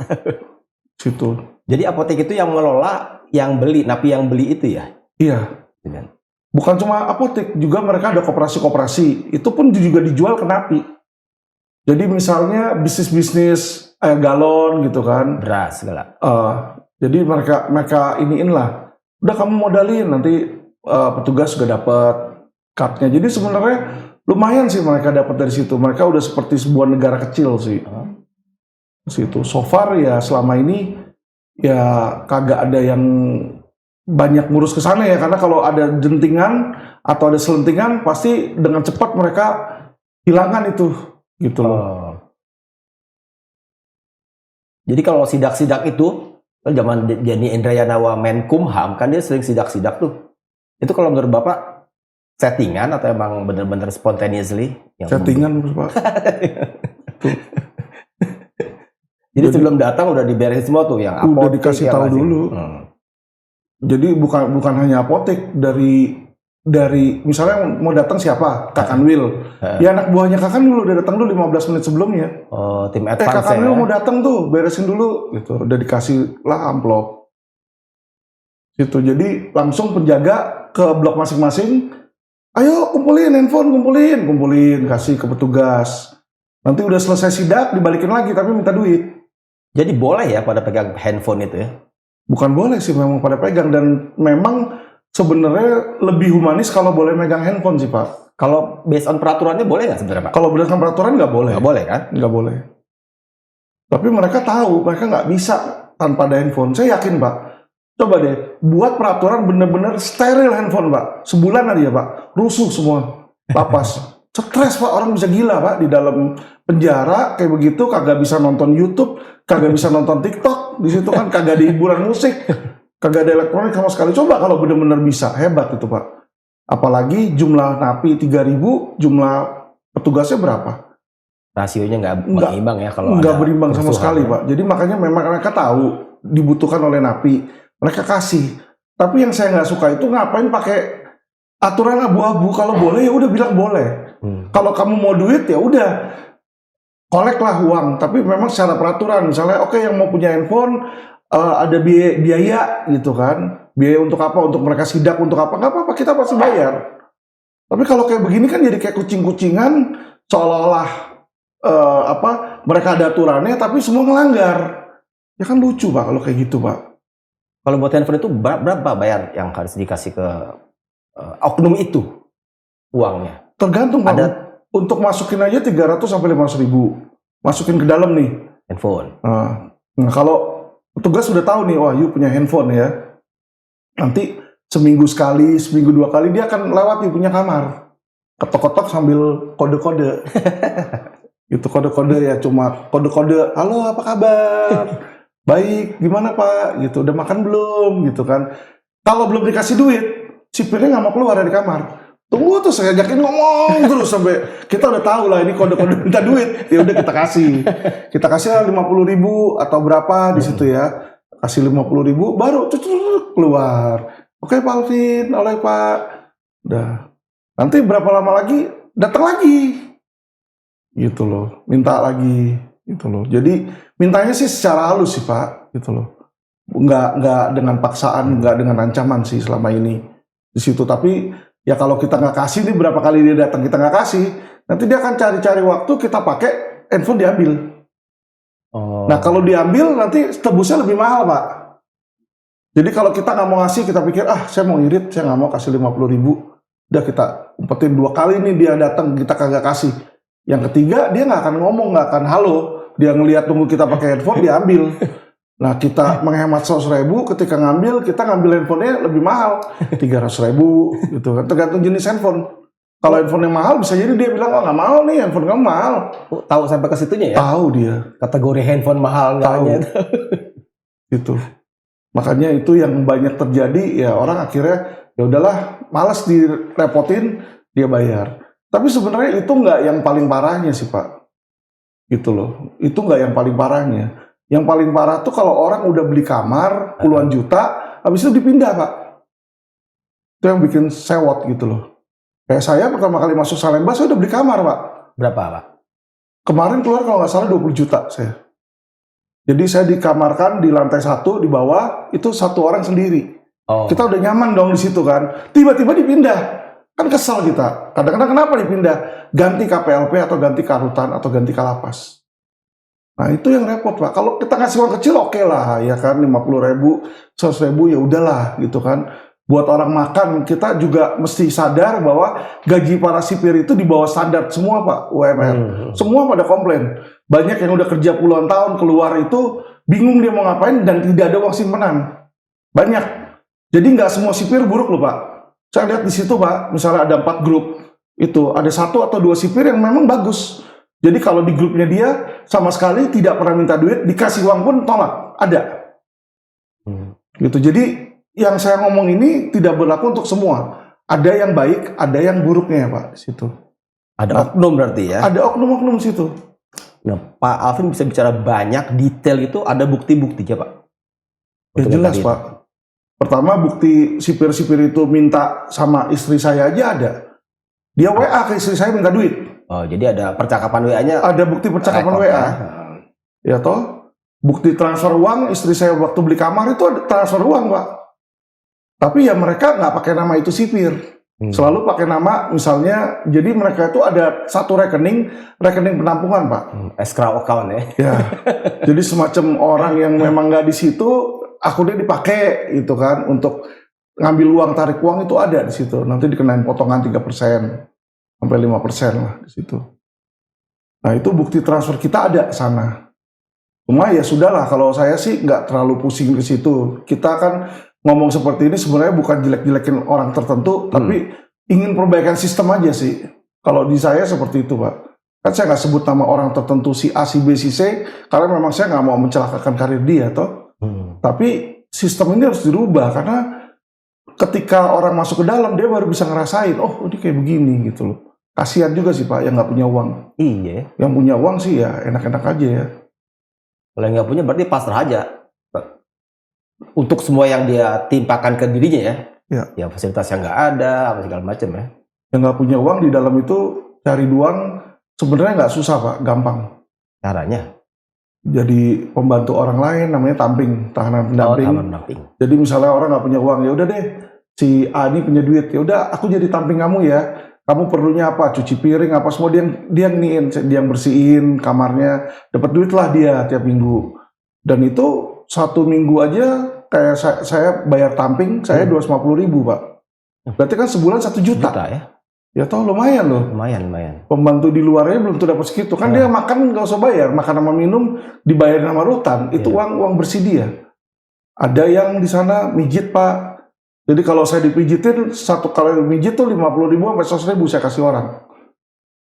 Situ. Jadi apotek itu yang mengelola, yang beli, napi yang beli itu ya? Iya. Bukan cuma apotek, juga mereka ada koperasi-koperasi. Itu pun juga dijual ke napi. Jadi misalnya bisnis-bisnis galon gitu kan. Beras segala. Jadi mereka iniin lah. Udah kamu modalin, nanti petugas juga dapat cutnya. Jadi sebenarnya lumayan sih mereka dapat dari situ. Mereka udah seperti sebuah negara kecil sih. Situ. So far ya selama ini ya kagak ada yang banyak ngurus ke sana ya, karena kalau ada jentingan atau ada selentingan pasti dengan cepat mereka hilangkan itu gitu loh. Jadi kalau sidak-sidak itu kan zaman Denny Indrayana Menkumham kan dia sering sidak-sidak tuh. Itu kalau menurut Bapak settingan atau emang benar-benar spontaneously? Settingan Pak. Jadi sebelum datang udah diberesin semua tuh yang apotek. Udah dikasih tahu dulu. Jadi bukan hanya apotek, dari misalnya mau datang siapa? Kakanwil. Ya anak buahnya Kakanwil udah datang dulu 15 menit sebelumnya. Oh, tim advance Kakanwil mau datang tuh, beresin dulu gitu. Udah dikasih lah amplop. Gitu. Jadi langsung penjaga ke blok masing-masing. Ayo kumpulin handphone, kumpulin, kasih ke petugas. Nanti udah selesai sidak dibalikin lagi tapi minta duit. Jadi boleh ya pada pegang handphone itu ya? Bukan boleh sih, memang pada pegang, dan memang sebenarnya lebih humanis kalau boleh megang handphone sih Pak. Kalau based on peraturannya boleh nggak sebenarnya Pak? Kalau berdasarkan peraturan nggak boleh. Nggak boleh kan? Nggak boleh. Tapi mereka tahu, mereka nggak bisa tanpa ada handphone. Saya yakin Pak. Coba deh, buat peraturan bener-bener steril handphone Pak. Sebulan aja Pak, rusuh semua, lapas. Stres Pak, orang bisa gila Pak di dalam penjara kayak begitu, kagak bisa nonton YouTube, kagak bisa nonton TikTok, di situ kan kagak ada hiburan musik, kagak ada elektronik sama sekali. Coba kalau benar-benar bisa, hebat itu Pak. Apalagi jumlah napi 3.000, jumlah petugasnya berapa? Rasionya nggak berimbang ya kalau nggak ada berimbang sama sekali ya. Pak. Jadi makanya memang mereka tahu dibutuhkan oleh napi, mereka kasih. Tapi yang saya nggak suka itu ngapain pakai aturan abu-abu. Kalau boleh ya udah bilang boleh. Kalau kamu mau duit ya udah kolek lah uang, tapi memang secara peraturan. Misalnya oke, yang mau punya handphone ada biaya gitu kan, biaya untuk apa, untuk mereka sidak, untuk apa, nggak apa-apa, kita pasti bayar. Tapi kalau kayak begini kan jadi kayak kucing-kucingan, seolah-olah mereka ada aturannya tapi semua melanggar. Ya kan lucu Pak kalau kayak gitu Pak. Kalau buat handphone itu berapa bayar yang harus dikasih ke oknum itu uangnya? Tergantung Pak. Untuk masukin aja 300 sampai 500 ribu. Masukin ke dalam nih handphone. Nah kalau petugas sudah tahu nih, wah you punya handphone ya, nanti seminggu sekali, seminggu 2 kali dia akan lewat punya kamar, ketok-ketok sambil kode-kode. Itu kode-kode ya, cuma kode-kode, halo apa kabar, baik, gimana Pak, gitu, udah makan belum, gitu kan. Kalau belum dikasih duit, sipirnya nggak mau keluar dari kamar. Tunggu tuh, saya ajakin ngomong terus sampai kita udah tahu lah ini kode-kode minta duit. Ya udah kita kasih 50.000 atau berapa di situ ya, kasih 50.000 baru keluar. Oke Pak Alvin, oleh Pak, udah. Nanti berapa lama lagi datang lagi, gitu loh, minta lagi, gitu loh. Jadi mintanya sih secara halus sih Pak, gitu loh. Nggak dengan paksaan, nggak dengan ancaman sih selama ini di situ. Tapi ya kalau kita nggak kasih nih, berapa kali dia datang kita nggak kasih, nanti dia akan cari-cari waktu, kita pakai handphone diambil. Nah kalau diambil nanti tebusnya lebih mahal Pak. Jadi kalau kita nggak mau ngasih, kita pikir saya mau irit, saya nggak mau kasih 50.000, udah kita umpetin 2 kali nih dia datang kita kagak kasih. Yang ketiga dia nggak akan ngomong, nggak akan halo, dia ngelihat tunggu kita pakai handphone diambil. Nah kita menghemat 100.000, ketika kita ngambil handphonenya lebih mahal, 300.000 gitu kan, tergantung jenis handphone. Kalau handphone yang mahal bisa jadi dia bilang nggak mau nih, handphone kamu mahal. Tahu sampai ke situnya ya? Tahu dia. Kategori handphone mahal nggaknya. Gitu. Makanya itu yang banyak terjadi ya, orang akhirnya ya udahlah, malas direpotin, dia bayar. Tapi sebenarnya itu nggak yang paling parahnya sih Pak. Gitu loh. Itu nggak yang paling parahnya. Yang paling parah tuh kalau orang udah beli kamar puluhan juta, habis itu dipindah Pak. Itu yang bikin sewot gitu loh. Kayak saya pertama kali masuk Salemba, saya udah beli kamar Pak. Berapa Pak? Kemarin keluar kalau nggak salah 20 juta saya. Jadi saya dikamarkan di lantai 1, di bawah, itu 1 orang sendiri. Kita udah nyaman dong di situ kan. Tiba-tiba dipindah. Kan kesel kita. Kadang-kadang kenapa dipindah? Ganti KPLP atau ganti Karutan atau ganti Kalapas. Nah itu yang repot Pak. Kalau kita ngasih uang kecil oke lah ya kan, 50.000, 100.000 ya udahlah gitu kan. Buat orang makan, kita juga mesti sadar bahwa gaji para sipir itu di bawah standar semua Pak, UMR. Semua pada komplain. Banyak yang udah kerja puluhan tahun keluar itu bingung dia mau ngapain dan tidak ada uang simpanan. Banyak. Jadi nggak semua sipir buruk loh Pak. Saya lihat di situ Pak, misalnya ada 4 grup, itu ada 1 atau 2 sipir yang memang bagus. Jadi kalau di grupnya dia sama sekali tidak pernah minta duit, dikasih uang pun tolak, ada. Gitu. Jadi yang saya ngomong ini tidak berlaku untuk semua. Ada yang baik, ada yang buruknya ya Pak di situ. Ada oknum berarti ya? Ada oknum-oknum di situ. Nah, Pak Alvin bisa bicara banyak detail itu, ada bukti-buktinya Pak? Ya jelas Pak. Pertama bukti sipir-sipir itu minta sama istri saya aja ada. Dia WA ke istri saya minta duit. Jadi ada percakapan WA-nya? Ada bukti percakapan WA. Ya toh? Bukti transfer uang, istri saya waktu beli kamar itu ada transfer uang Pak. Tapi ya mereka nggak pakai nama itu sipir. Selalu pakai nama misalnya, jadi mereka itu ada 1 rekening penampungan Pak. Escrow account ya? Ya. Jadi semacam orang yang memang nggak di situ, akunnya dipakai gitu kan untuk ngambil uang, tarik uang itu ada di situ. Nanti dikenain potongan 3% sampai 5% lah di situ. Nah itu bukti transfer kita ada ke sana. Cuma ya sudahlah, kalau saya sih nggak terlalu pusing ke situ. Kita kan ngomong seperti ini sebenarnya bukan jelek-jelekin orang tertentu, tapi ingin perbaikan sistem aja sih. Kalau di saya seperti itu, Pak. Kan saya nggak sebut nama orang tertentu si A, si B, si C, karena memang saya nggak mau mencelakakan karir dia, toh. Tapi sistem ini harus dirubah, karena ketika orang masuk ke dalam, dia baru bisa ngerasain, oh ini kayak begini gitu loh. Kasihan juga sih Pak, yang nggak punya uang. Iya. Yang punya uang sih ya enak-enak aja ya. Kalau yang nggak punya berarti pasrah aja. Untuk semua yang dia timpakan ke dirinya ya. Ya. Ya fasilitas yang nggak ada, apa segala macam ya. Yang nggak punya uang di dalam itu cari uang sebenarnya nggak susah Pak, gampang. Caranya? Jadi pembantu orang lain, namanya tamping, tahanan pendamping. Tahanan pendamping. Jadi misalnya orang nggak punya uang, ya udah deh, si A ini punya duit, ya udah aku jadi tamping kamu ya. Kamu perlunya apa? Cuci piring apa semua dia nginiin, dia yang bersihin kamarnya, dapat duit lah dia tiap minggu. Dan itu 1 minggu aja kayak saya bayar tamping, saya 250.000 Pak. Berarti kan sebulan 1 juta. Ya? Ya toh lumayan loh. Lumayan. Pembantu di luarnya belum tuh dapat segitu. Kan dia makan nggak usah bayar, makan sama minum dibayar sama rutan. Itu uang bersih dia. Ada yang di sana mijit Pak. Jadi kalau saya dipijitin, satu kali mijit tuh 50.000 sampai 100.000 saya kasih orang.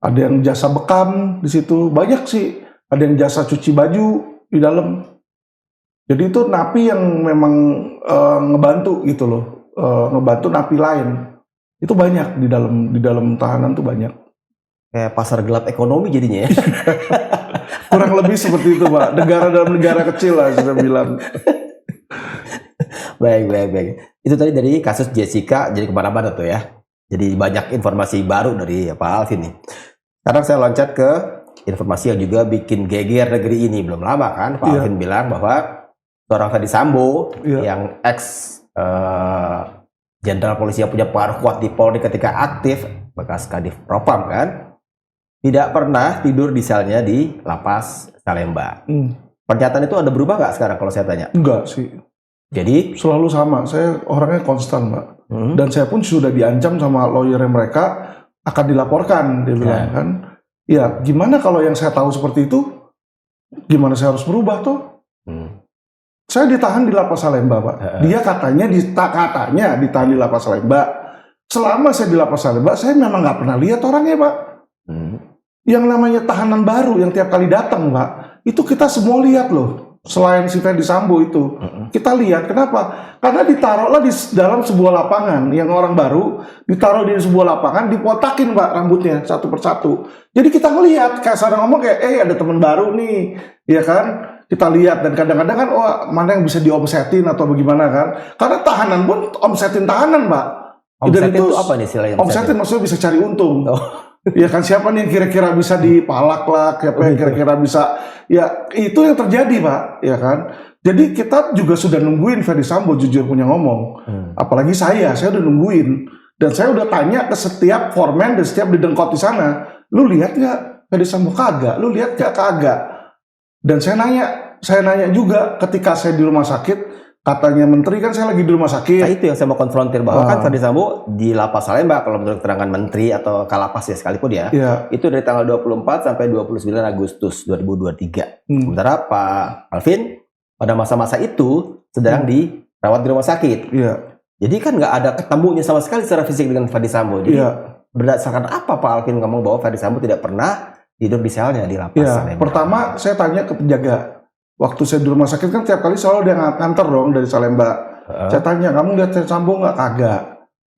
Ada yang jasa bekam di situ, banyak sih. Ada yang jasa cuci baju di dalam. Jadi itu napi yang memang ngebantu gitu loh, ngebantu napi lain. Itu banyak di dalam tahanan tuh banyak. Kayak pasar gelap ekonomi jadinya ya. Kurang lebih seperti itu Pak. Negara dalam negara kecil lah saya bilang. Baik. Itu tadi dari kasus Jessica, jadi kemana-mana tuh ya. Jadi banyak informasi baru dari Pak Alvin nih. Sekarang saya loncat ke informasi yang juga bikin geger negeri ini. Belum lama kan Pak Alvin bilang bahwa seorang Ferdy Sambo yang ex jenderal polisi yang punya pengaruh kuat di Polri ketika aktif, bekas Kadif Propam kan, tidak pernah tidur di selnya di Lapas Salemba. Pernyataan itu ada berubah nggak sekarang kalau saya tanya? Enggak sih. Jadi selalu sama, saya orangnya konstan Pak. Dan saya pun sudah diancam sama lawyer mereka akan dilaporkan, dia bilang kan. Ya gimana kalau yang saya tahu seperti itu, gimana saya harus berubah tuh? Saya ditahan di Lapas Salemba Pak. Dia katanya ditahan di Lapas Salemba. Selama saya di Lapas Salemba, saya memang nggak pernah lihat orangnya Pak. Yang namanya tahanan baru yang tiap kali datang Pak, itu kita semua lihat loh. Selain si Ferdy Sambo itu, kita lihat kenapa? Karena ditaruhlah di dalam sebuah lapangan yang orang baru, ditaruh di sebuah lapangan, dipotakin Pak rambutnya satu persatu. Jadi kita ngelihat, kayak sekarang ngomong kayak, ada teman baru nih, ya kan? Kita lihat dan kadang-kadang kan, mana yang bisa diomsetin atau bagaimana kan? Karena tahanan pun omsetin tahanan Pak. Omsetin itu apa nih istilahnya? Omsetin maksudnya bisa cari untung. Ya kan siapa nih yang kira-kira bisa dipalak lah, siapa yang kira-kira bisa, ya itu yang terjadi Pak, ya kan. Jadi kita juga sudah nungguin Ferdy Sambo jujur punya ngomong, apalagi saya udah nungguin dan saya udah tanya ke setiap foreman dan setiap didengkot di sana, lu lihat nggak Ferdy Sambo? Kagak. Lu lihat nggak? Kagak. Dan saya nanya juga ketika saya di rumah sakit. Katanya menteri kan saya lagi di rumah sakit. Nah itu yang saya mau konfrontir bahwa kan Ferdy Sambo di Lapas Salemba kalau menurut keterangan menteri atau Kalapas ya sekalipun ya, itu dari tanggal 24 sampai 29 Agustus 2023. Sementara Pak Alvin pada masa-masa itu sedang dirawat di rumah sakit. Jadi kan nggak ada ketemunya sama sekali secara fisik dengan Ferdy Sambo. Jadi berdasarkan apa Pak Alvin ngomong bahwa Ferdy Sambo tidak pernah tidur di selnya di Lapas Salemba? Pertama saya tanya ke penjaga. Waktu saya di rumah sakit kan tiap kali selalu dia nganter dong dari Salemba. Saya tanya, kamu lihat Ferdy Sambo nggak? Kagak.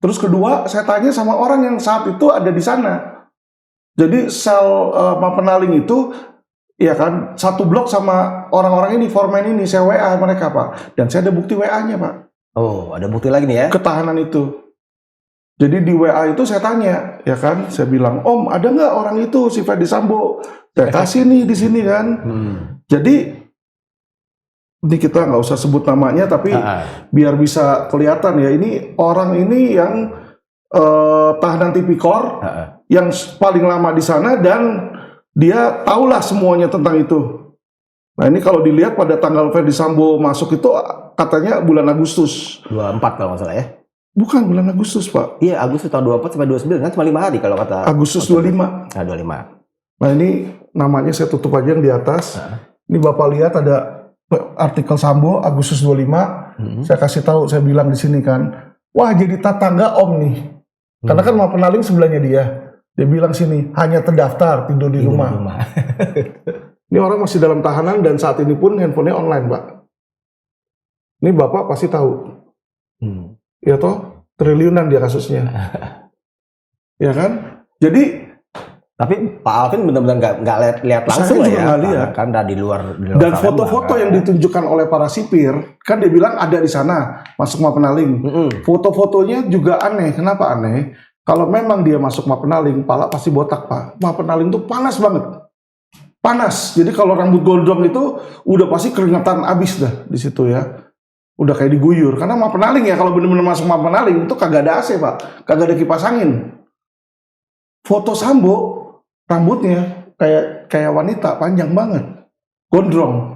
Terus kedua, saya tanya sama orang yang saat itu ada di sana. Jadi sel Mapenaling itu, ya kan, satu blok sama orang-orang ini, foreman ini, saya WA mereka Pak. Dan saya ada bukti WA-nya Pak. Oh, ada bukti lagi nih ya? Ketahanan itu. Jadi di WA itu saya tanya, ya kan, saya bilang, Om ada nggak orang itu si Ferdy Sambo? Saya kasih nih di sini kan. Jadi ini kita nggak usah sebut namanya, tapi biar bisa kelihatan ya, ini orang ini yang tahanan tipikor, yang paling lama di sana dan dia tahulah semuanya tentang itu. Nah ini kalau dilihat pada tanggal Ferdi Sambo masuk itu katanya bulan Agustus. 24 kalau nggak salah ya. Bukan bulan Agustus, Pak. Iya, Agustus tahun 24 sampai 29 kan cuma 5 hari kalau kata Agustus 25. Nah, 25. Nah ini namanya saya tutup aja yang di atas. Ini Bapak lihat ada artikel Sambo Agustus 25. Saya kasih tahu, saya bilang di sini kan, wah jadi tetangga Om nih. Karena kan mau penaling sebelahnya dia. Dia bilang sini hanya terdaftar tidur di rumah. Ini orang masih dalam tahanan dan saat ini pun handphonenya online, Pak. Ini Bapak pasti tahu. Ya toh, triliunan dia kasusnya. Ya kan? Jadi tapi Pak Alvin benar-benar nggak lihat langsung saya lah juga ya, nggak lihat. kan dari luar dan foto-foto yang ditunjukkan oleh para sipir, kan dia bilang ada di sana, masuk Mapenaling. Foto-fotonya juga aneh. Kenapa aneh? Kalau memang dia masuk Mapenaling, pala pasti botak, Pak. Mapenaling itu panas banget. Panas. Jadi kalau rambut gondrong itu udah pasti keringetan abis dah di situ ya. Udah kayak diguyur. Karena Mapenaling ya, kalau benar-benar masuk Mapenaling itu kagak ada AC, Pak. Kagak ada kipas angin. Foto Sambo, rambutnya kayak wanita, panjang banget, gondrong.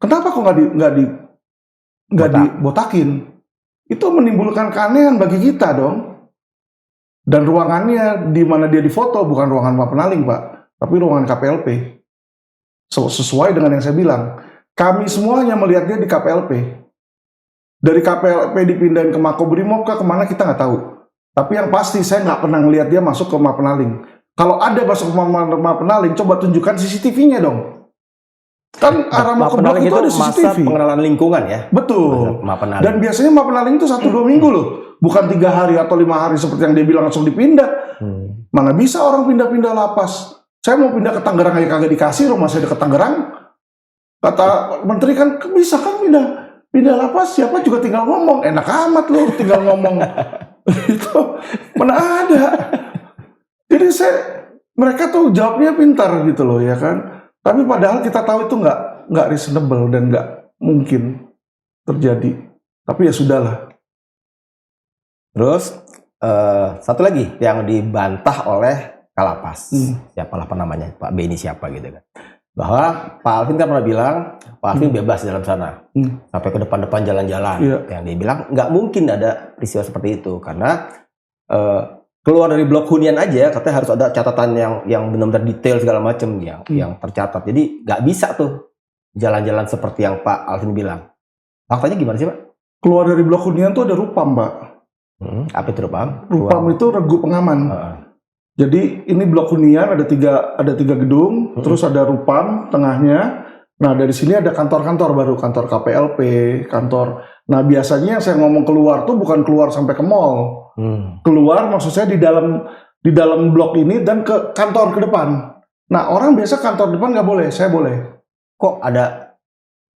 Kenapa kok nggak dibotakin? Itu menimbulkan keanehan bagi kita dong. Dan ruangannya di mana dia difoto bukan ruangan Mapenaling, Pak, tapi ruangan KPLP. Sesuai dengan yang saya bilang, kami semuanya melihat dia di KPLP. Dari KPLP dipindahin ke Makobrimob kemana kita nggak tahu. Tapi yang pasti saya nggak pernah ngelihat dia masuk ke Mapenaling. Kalau ada masuk ke Mapenaling, coba tunjukkan CCTV-nya dong. Kan arah Makobrimob itu ada CCTV. Masa pengenalan lingkungan ya. Betul. Dan biasanya Mapenaling itu 1-2 minggu loh. Bukan 3 hari atau 5 hari seperti yang dia bilang langsung dipindah. Mana bisa orang pindah-pindah lapas. Saya mau pindah ke Tangerang aja kagak dikasih, rumah saya dekat Tangerang. Kata menteri kan, bisa kan pindah lapas, siapa juga tinggal ngomong. Enak amat loh tinggal ngomong. Itu mana ada. Jadi mereka tuh jawabnya pintar gitu loh ya kan. Tapi padahal kita tahu itu nggak reasonable dan nggak mungkin terjadi. Tapi ya sudahlah. Terus satu lagi yang dibantah oleh Kalapas, siapalah namanya, Pak Beni siapa gitu kan, bahwa Pak Alvin kan pernah bilang Pak Alvin bebas dalam sana sampai ke depan-depan jalan-jalan. Yang dia bilang nggak mungkin ada peristiwa seperti itu karena keluar dari blok hunian aja katanya harus ada catatan yang benar-benar detail segala macam yang tercatat. Jadi nggak bisa tuh jalan-jalan seperti yang Pak Alvin bilang. Faktanya gimana sih, Pak? Keluar dari blok hunian tuh ada Rupam, Pak. Apa itu Rupam? Rupam itu regu pengaman. Jadi ini blok hunian ada tiga gedung, terus ada Rupam tengahnya. Nah dari sini ada kantor-kantor baru, kantor KPLP, kantor. Nah biasanya saya ngomong keluar tuh bukan keluar sampai ke mall, keluar maksud saya di dalam blok ini dan ke kantor ke depan. Nah orang biasa kantor depan nggak boleh, saya boleh. Kok ada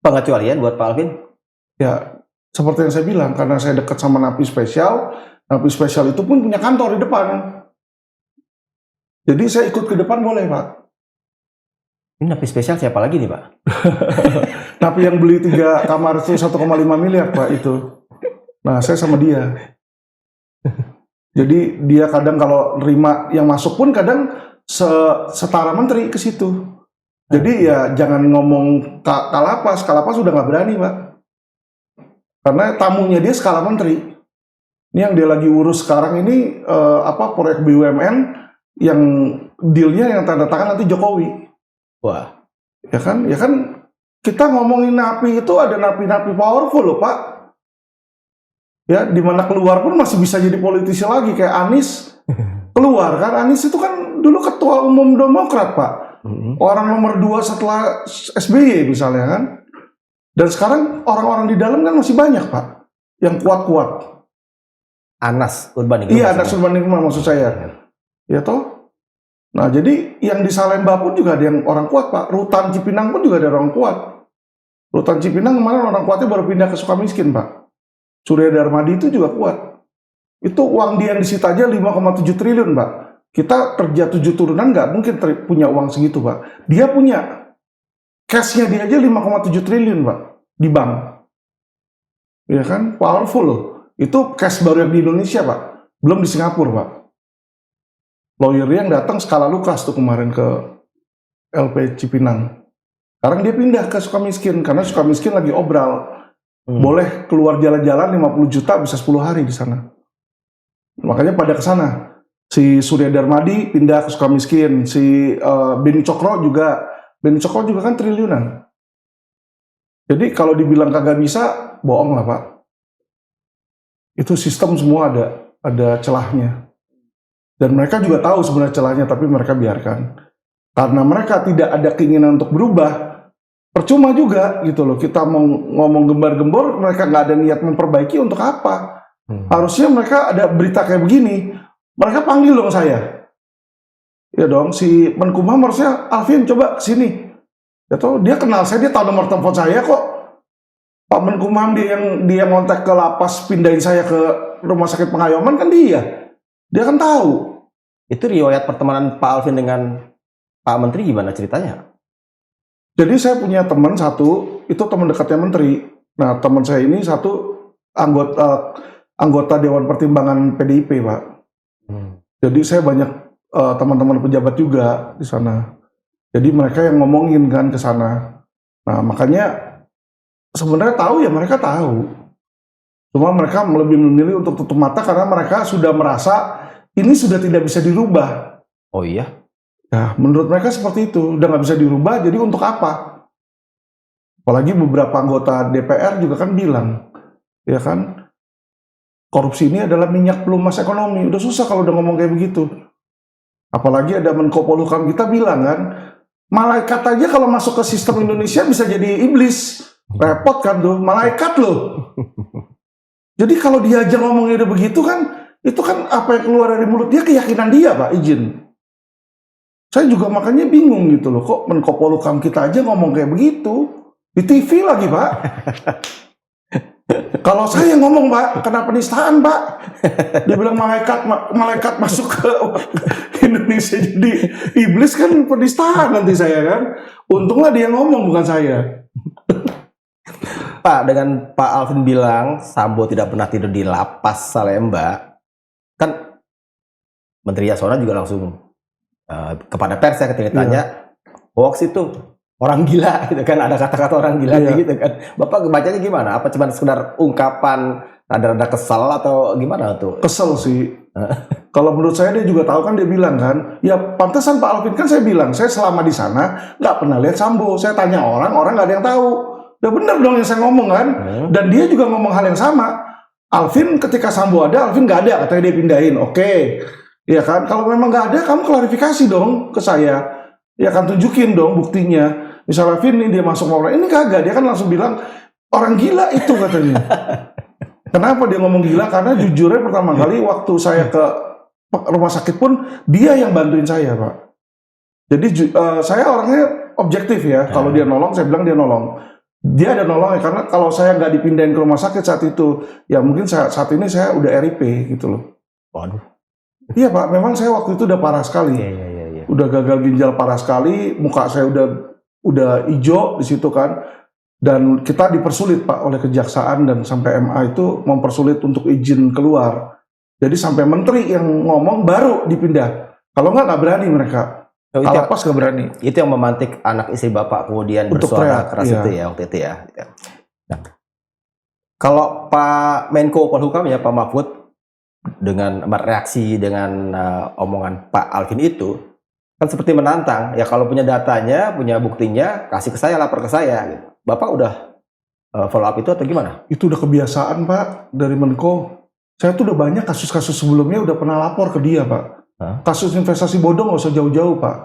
pengecualian buat Pak Alvin? Ya seperti yang saya bilang, karena saya dekat sama Napi Spesial itu pun punya kantor di depan. Jadi saya ikut ke depan boleh, Pak. Ini Napi Spesial siapa lagi nih, Pak? Napi yang beli 3 kamar itu 1,5 miliar, Pak, itu. Nah, saya sama dia. Jadi dia kadang kalau nerima yang masuk pun kadang setara menteri ke situ. Jadi ya jangan ngomong Kalapas udah nggak berani, Pak. Karena tamunya dia skala menteri. Ini yang dia lagi urus sekarang ini proyek BUMN yang dealnya yang tanda tangan nanti Jokowi. Wah, ya kan kita ngomongin napi itu ada napi-napi powerful loh, Pak. Ya, dimana keluar pun masih bisa jadi politisi lagi kayak Anies. Keluar kan, Anies itu kan dulu ketua umum Demokrat, Pak. Orang nomor 2 setelah SBY misalnya kan. Dan sekarang orang-orang di dalam kan masih banyak, Pak, yang kuat-kuat. Anas Urbaningrum. Iya, Anas Urbaningrum maksud saya. Ya toh. Nah, jadi yang di Salemba pun juga ada yang orang kuat, Pak. Rutan Cipinang pun juga ada orang kuat. Rutan Cipinang kemarin orang kuatnya baru pindah ke Sukamiskin, Pak. Surya Darmadi itu juga kuat. Itu uang dia yang disita aja 5,7 triliun, Pak. Kita kerja 7 turunan nggak mungkin punya uang segitu, Pak. Dia punya. Cash-nya dia aja 5,7 triliun, Pak. Di bank. Ya kan? Powerful loh. Itu cash baru yang di Indonesia, Pak. Belum di Singapura, Pak. Lawyer yang datang Skala Lucas tuh kemarin ke LP Cipinang. Sekarang dia pindah ke Sukamiskin karena Sukamiskin lagi obral. Boleh keluar jalan-jalan 50 juta bisa 10 hari di sana. Makanya pada ke sana. Si Surya Darmadi pindah ke Sukamiskin, si Beni Cokro juga kan triliunan. Jadi kalau dibilang kagak bisa, bohong lah Pak. Itu sistem semua ada celahnya. Dan mereka juga tahu sebenarnya celahnya, tapi mereka biarkan. Karena mereka tidak ada keinginan untuk berubah, percuma juga gitu loh. Kita mau ngomong gembar-gembor, mereka nggak ada niat memperbaiki, untuk apa? Harusnya mereka ada berita kayak begini, mereka panggil dong saya. Ya dong, si Menkumham harusnya, Alvin coba kesini. Ya toh, dia kenal saya, dia tahu nomor telepon saya kok. Pak Menkumham dia ngontak ke lapas, pindahin saya ke rumah sakit Pengayoman kan dia. Dia kan tahu. Itu riwayat pertemanan Pak Alvin dengan Pak Menteri gimana ceritanya? Jadi saya punya teman satu, itu teman dekatnya Menteri. Nah, teman saya ini satu anggota Dewan Pertimbangan PDIP, Pak. Jadi saya banyak teman-teman pejabat juga di sana. Jadi mereka yang ngomongin kan ke sana. Nah, makanya sebenarnya tahu ya, mereka tahu. Cuma mereka lebih memilih untuk tutup mata karena mereka sudah merasa ini sudah tidak bisa dirubah. Oh iya? Nah, menurut mereka seperti itu, udah nggak bisa dirubah, jadi untuk apa? Apalagi beberapa anggota DPR juga kan bilang, ya kan, korupsi ini adalah minyak pelumas ekonomi. Udah susah kalau udah ngomong kayak begitu. Apalagi ada Menko Polhukam kita bilang kan, malaikat aja kalau masuk ke sistem Indonesia bisa jadi iblis. Repot kan tuh, malaikat loh. Jadi kalau dia aja ngomongnya udah begitu kan, itu kan apa yang keluar dari mulut dia, keyakinan dia Pak, izin. Saya juga makanya bingung gitu loh, kok Menko Polhukam kita aja ngomong kayak begitu. Di TV lagi Pak. Kalau saya ngomong Pak, kena penistaan Pak. Dia bilang malaikat masuk ke Indonesia jadi iblis, kan penistaan nanti saya kan. Untunglah dia ngomong, bukan saya. Pak, dengan Pak Alvin bilang Sambo tidak pernah tidur di lapas Salemba, kan Menteri Yasona juga langsung kepada pers ya ketika ditanya, hoax itu orang gila gitu kan, ada kata-kata orang gila gitu kan. Bapak bacanya gimana? Apa cuma sekedar ungkapan rada-rada kesal atau gimana tuh? Kesel sih. Kalau menurut saya dia juga tahu kan, dia bilang kan, ya pantesan Pak Alvin, kan saya bilang, saya selama di sana nggak pernah lihat Sambo. Saya tanya orang nggak ada yang tahu. Udah bener dong yang saya ngomong kan. Dan dia juga ngomong hal yang sama. Alvin ketika Sambo ada, Alvin nggak ada, katanya dia pindahin. Oke. Ya kan, kalau memang nggak ada, kamu klarifikasi dong ke saya. Ya kan, tunjukin dong buktinya. Misalnya Alvin ini dia masuk orang, ini kagak. Dia kan langsung bilang, orang gila itu katanya. Kenapa dia ngomong gila? Karena jujurnya pertama kali waktu saya ke rumah sakit pun, dia yang bantuin saya Pak. Jadi saya orangnya objektif ya. Kalau dia nolong, saya bilang dia nolong. Dia ada nolong ya, karena kalau saya nggak dipindahin ke rumah sakit saat itu, ya mungkin saat ini saya udah RIP gitu loh. Waduh. Iya Pak, memang saya waktu itu udah parah sekali. Udah gagal ginjal parah sekali, muka saya udah hijau di situ kan. Dan kita dipersulit Pak oleh kejaksaan dan sampai MA itu mempersulit untuk izin keluar. Jadi sampai menteri yang ngomong baru dipindah. Kalau nggak berani mereka. Kalapas nggak berani. Itu yang memantik anak istri Bapak kemudian untuk bersuara keras itu ya waktu itu ya. Nah, kalau Pak Menko Polhukam ya Pak Mahfud dengan bereaksi dengan omongan Pak Alvin itu kan seperti menantang ya, kalau punya datanya, punya buktinya, kasih ke saya, lapor ke saya. Gitu. Bapak udah follow up itu atau gimana? Itu udah kebiasaan Pak dari Menko. Saya tuh udah banyak kasus-kasus sebelumnya udah pernah lapor ke dia Pak. Kasus investasi bodong nggak usah jauh-jauh Pak.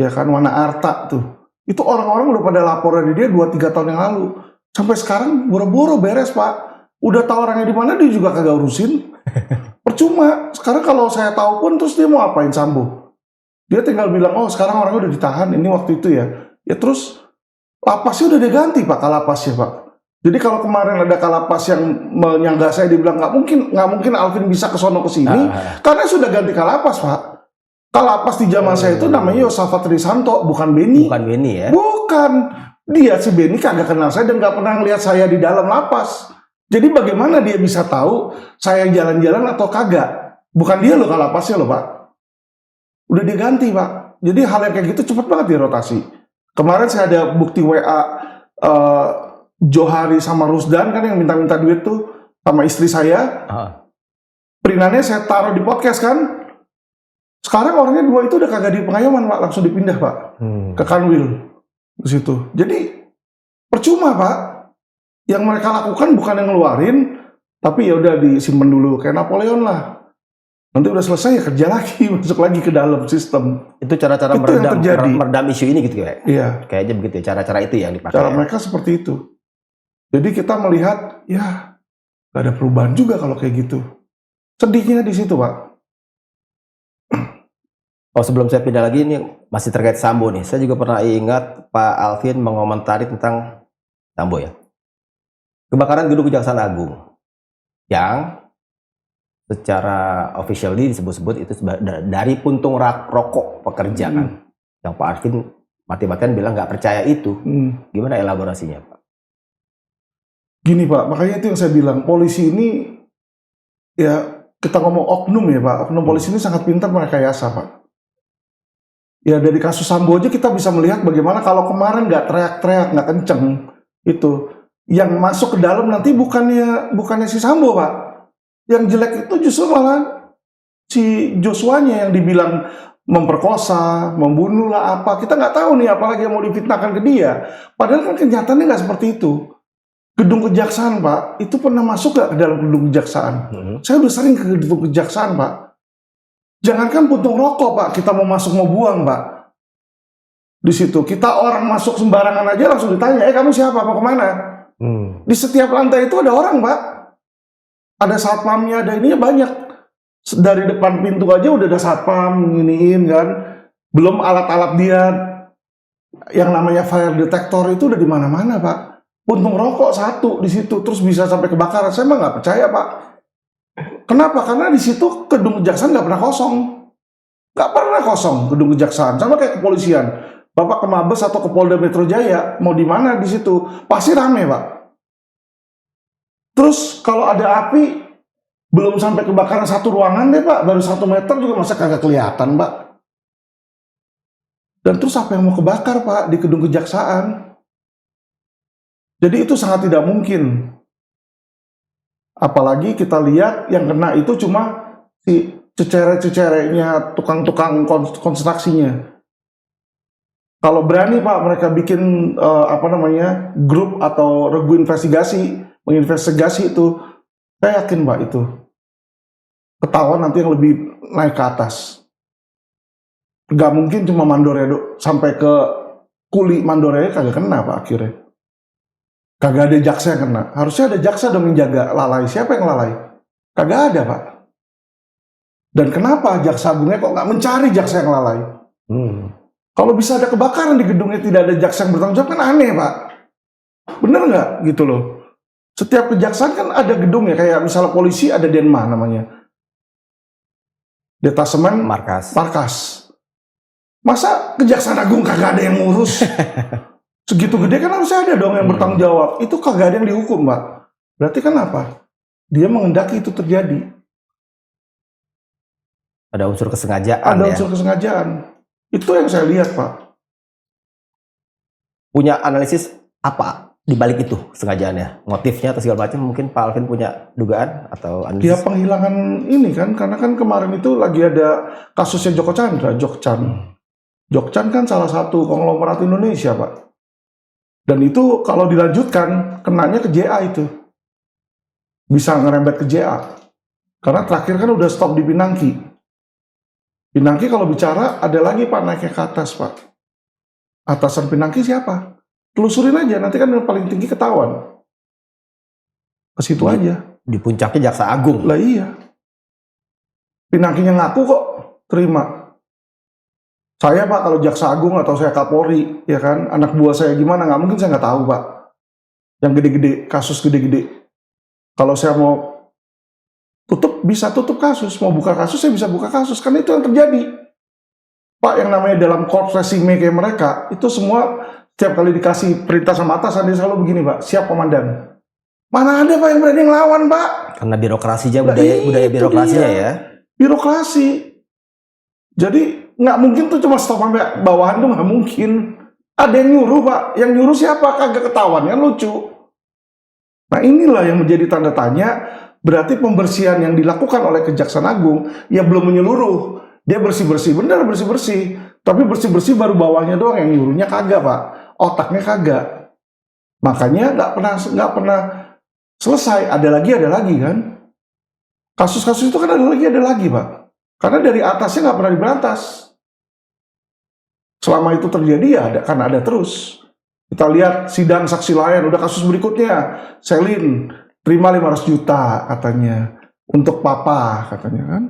Ya kan, Wana Arta tuh. Itu orang-orang udah pada lapor dari dia 2-3 tahun yang lalu. Sampai sekarang boro-boro beres Pak. Udah tahu orangnya di mana dia juga kagak urusin. Percuma. Sekarang kalau saya tahu pun terus dia mau apain Sambo? Dia tinggal bilang, oh sekarang orangnya udah ditahan. Ini waktu itu ya. Ya terus lapasnya udah diganti Pak, kalapasnya Pak. Jadi kalau kemarin ada kalapas yang menyangga saya, dibilang nggak mungkin Alvin bisa ke sono ke sini, karena sudah ganti kalapas Pak. Kalapas di zaman saya itu namanya Yosafat Trisanto, bukan Beni. Bukan Beni ya? Bukan. Dia si Beni kagak kenal saya dan nggak pernah lihat saya di dalam lapas. Jadi bagaimana dia bisa tahu saya jalan-jalan atau kagak? Bukan dia loh kalapasnya loh Pak. Udah diganti Pak. Jadi hal yang kayak gitu cepet banget dirotasi. Kemarin saya ada bukti WA Johari sama Rusdan kan yang minta-minta duit tuh sama istri saya. Perinannya saya taruh di podcast kan. Sekarang orangnya 2 itu udah kagak di Pengayoman Pak, langsung dipindah Pak ke Kanwil di situ. Jadi percuma Pak. Yang mereka lakukan bukan yang ngeluarin, tapi ya udah disimpan dulu kayak Napoleon lah. Nanti udah selesai ya kerja lagi, masuk lagi ke dalam sistem. Itu cara-cara meredam isu ini gitu ya? Iya. Kayaknya begitu ya, cara-cara itu yang dipakai. Cara mereka seperti itu. Jadi kita melihat, ya gak ada perubahan juga kalau kayak gitu. Sedihnya di situ, Pak. Oh, sebelum saya pindah lagi, ini masih terkait Sambo nih. Saya juga pernah ingat Pak Alvin mengomentari tentang Sambo ya. Kebakaran gedung Kejaksaan Agung. Yang secara officially disebut-sebut itu dari puntung rokok pekerja kan. Yang Pak Alvin mati-matian bilang nggak percaya itu. Gimana elaborasinya Pak? Gini Pak, makanya itu yang saya bilang, polisi ini, ya kita ngomong oknum ya Pak, oknum polisi ini sangat pintar merekayasa Pak. Ya dari kasus Sambo aja kita bisa melihat bagaimana kalau kemarin nggak teriak-teriak, nggak kenceng, itu yang masuk ke dalam nanti bukannya si Sambo Pak. Yang jelek itu justru malah si Joshua-nya yang dibilang memperkosa, membunuh lah apa. Kita nggak tahu nih apalagi yang mau difitnahkan ke dia. Padahal kan kenyataannya nggak seperti itu. Gedung kejaksaan Pak, itu pernah masuk nggak ke dalam gedung kejaksaan? Saya udah sering ke gedung kejaksaan Pak. Jangankan puntung rokok Pak, kita mau masuk mau buang Pak. Di situ kita orang masuk sembarangan aja langsung ditanya, kamu siapa, mau kemana? Di setiap lantai itu ada orang Pak. Ada satpamnya, ada ininya banyak. Dari depan pintu aja udah ada satpam, nginiin kan. Belum alat-alat dia yang namanya fire detector itu udah di mana-mana Pak. Puntung rokok satu di situ, terus bisa sampai kebakaran. Saya mah nggak percaya Pak. Kenapa? Karena di situ gedung kejaksaan nggak pernah kosong. Nggak pernah kosong gedung kejaksaan. Sama kayak kepolisian. Bapak ke Mabes atau ke Polda Metro Jaya, mau di mana di situ? Pasti rame Pak. Terus kalau ada api, belum sampai kebakaran satu ruangan deh Pak, baru 1 meter juga masa kagak kelihatan Pak. Dan terus apa yang mau kebakar Pak di gedung kejaksaan? Jadi itu sangat tidak mungkin. Apalagi kita lihat yang kena itu cuma si cecere-cecerenya tukang-tukang konstruksinya. Kalau berani Pak mereka bikin grup atau regu investigasi, menginvestigasi itu, saya yakin Pak itu ketahuan nanti yang lebih naik ke atas. Gak mungkin cuma Mandornya sampai ke kuli Mandornya kagak kena Pak akhirnya. Kagak ada jaksa yang kena. Harusnya ada jaksa dong yang jaga lalai. Siapa yang lalai? Kagak ada Pak. Dan kenapa jaksa agungnya kok nggak mencari jaksa yang lalai? Kalau bisa ada kebakaran di gedungnya tidak ada jaksa yang bertanggung jawab kan aneh Pak. Bener nggak gitu loh? Setiap kejaksaan kan ada gedungnya, kayak misalnya polisi ada Denma namanya. Detasemen Markas. Masa Kejaksaan Agung kagak ada yang ngurus? Segitu gede kan harusnya ada dong yang bertanggung jawab. Itu kagak ada yang dihukum Pak. Berarti kan apa? Dia mengendaki itu terjadi. Ada unsur kesengajaan. Ada unsur kesengajaan. Itu yang saya lihat Pak. Punya analisis apa di balik itu sengajaannya, motifnya atau segala macam? Mungkin Pak Alvin punya dugaan atau analisis? Dia penghilangan ini kan, karena kan kemarin itu lagi ada kasusnya Joko Chandra, Jokchan kan salah satu konglomerat Indonesia Pak. Dan itu kalau dilanjutkan kenanya ke JA itu, bisa ngerembet ke JA. Karena terakhir kan udah stop di Pinangki. Pinangki kalau bicara ada lagi Pak naiknya ke atas Pak. Atasan Pinangki siapa? Telusurin aja, nanti kan yang paling tinggi ketahuan. Ke situ aja. Di puncaknya Jaksa Agung. Lah iya. Pinangkinya ngaku kok, terima. Saya Pak, kalau Jaksa Agung atau saya Kapolri, ya kan, anak buah saya gimana, nggak mungkin saya nggak tahu Pak. Yang gede-gede, kasus gede-gede. Kalau saya mau tutup, bisa tutup kasus. Mau buka kasus, saya bisa buka kasus. Kan itu yang terjadi. Pak, yang namanya dalam court resume kayak mereka, itu semua setiap kali dikasih perintah sama atasan, dia selalu begini Pak, siap komandan. Mana ada Pak yang berani ngelawan Pak? Karena birokrasinya, budaya birokrasinya ya. Birokrasi. Jadi nggak mungkin tuh cuma stop sampai bawahan tuh nggak mungkin. Ada yang nyuruh Pak, yang nyuruh siapa? Kagak ketahuan, kan lucu. Nah inilah yang menjadi tanda tanya, berarti pembersihan yang dilakukan oleh Kejaksaan Agung, ya belum menyeluruh. Dia bersih-bersih, benar bersih-bersih. Tapi bersih-bersih baru bawahnya doang, yang nyuruhnya kagak Pak. Otaknya kagak. Makanya nggak pernah selesai, ada lagi kan. Kasus-kasus itu kan ada lagi Pak. Karena dari atasnya nggak pernah diberantas. Selama itu terjadi ya ada terus. Kita lihat sidang saksi lain, udah kasus berikutnya. Selin terima 500 juta katanya. Untuk papa katanya kan.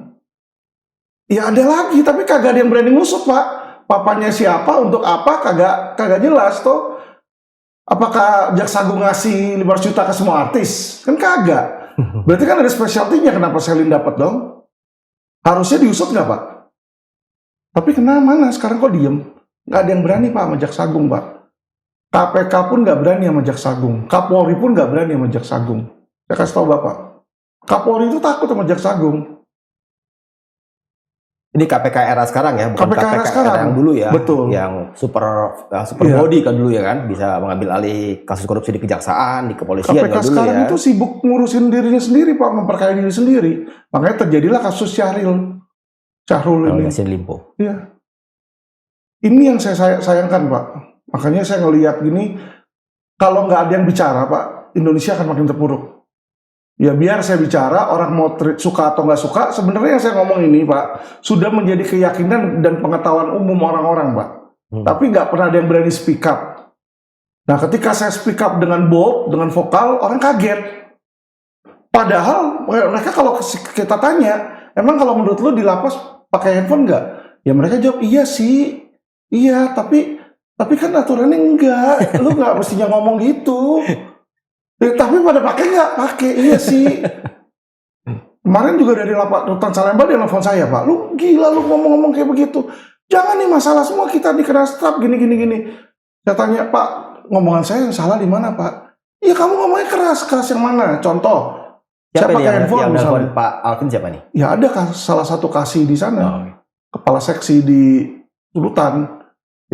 Ya ada lagi, tapi kagak ada yang berani ngusut Pak. Papanya siapa, untuk apa, kagak jelas toh. Apakah Jaksa Agung ngasih 500 juta ke semua artis? Kan kagak. Berarti kan ada specialty-nya, kenapa Selin dapat dong? Harusnya diusut nggak Pak? Tapi kenapa mana sekarang kok diem? Nggak ada yang berani Pak sama Jaksa Agung Pak. KPK pun nggak berani sama Jaksa Agung. Kapolri pun nggak berani sama Jaksa Agung. Saya kasih tahu Bapak. Kapolri itu takut sama Jaksa Agung. Ini KPK era sekarang ya, bukan KPK era sekarang. Era yang dulu ya. Betul. Yang super body kan dulu ya kan, bisa mengambil alih kasus korupsi di kejaksaan, di kepolisian KPK dulu sekarang ya. itu sibuk ngurusin dirinya sendiri Pak, memperkaya diri sendiri. Makanya terjadilah kasus Syahrul ini. Yassin Limpo. Iya. Ini yang saya sayangkan Pak. Makanya saya ngelihat gini, kalau nggak ada yang bicara Pak, Indonesia akan makin terpuruk. Ya biar saya bicara, orang mau suka atau nggak suka, sebenarnya yang saya ngomong ini Pak, sudah menjadi keyakinan dan pengetahuan umum orang-orang Pak. Tapi nggak pernah ada yang berani speak up. Nah ketika saya speak up dengan bold, dengan vokal, orang kaget. Padahal mereka kalau kita tanya, emang kalau menurut lu di lapas pakai handphone nggak? Ya mereka jawab, iya sih, iya, tapi kan aturannya enggak, lu nggak mestinya ngomong gitu. Tapi pada pakai nggak? Pakai, iya sih. Kemarin juga dari Rutan Salemba dia nelfon saya Pak, lu gila lu ngomong-ngomong kayak begitu. Jangan nih masalah semua kita dikena strap gini. Saya tanya Pak, ngomongan saya yang salah di mana Pak? Iya kamu ngomongnya keras yang mana? Contoh. Siapa saya pakai handphone yang misalnya. Pak Alvin siapa nih? Ya ada salah satu kasih di sana, kepala seksi di Rutan.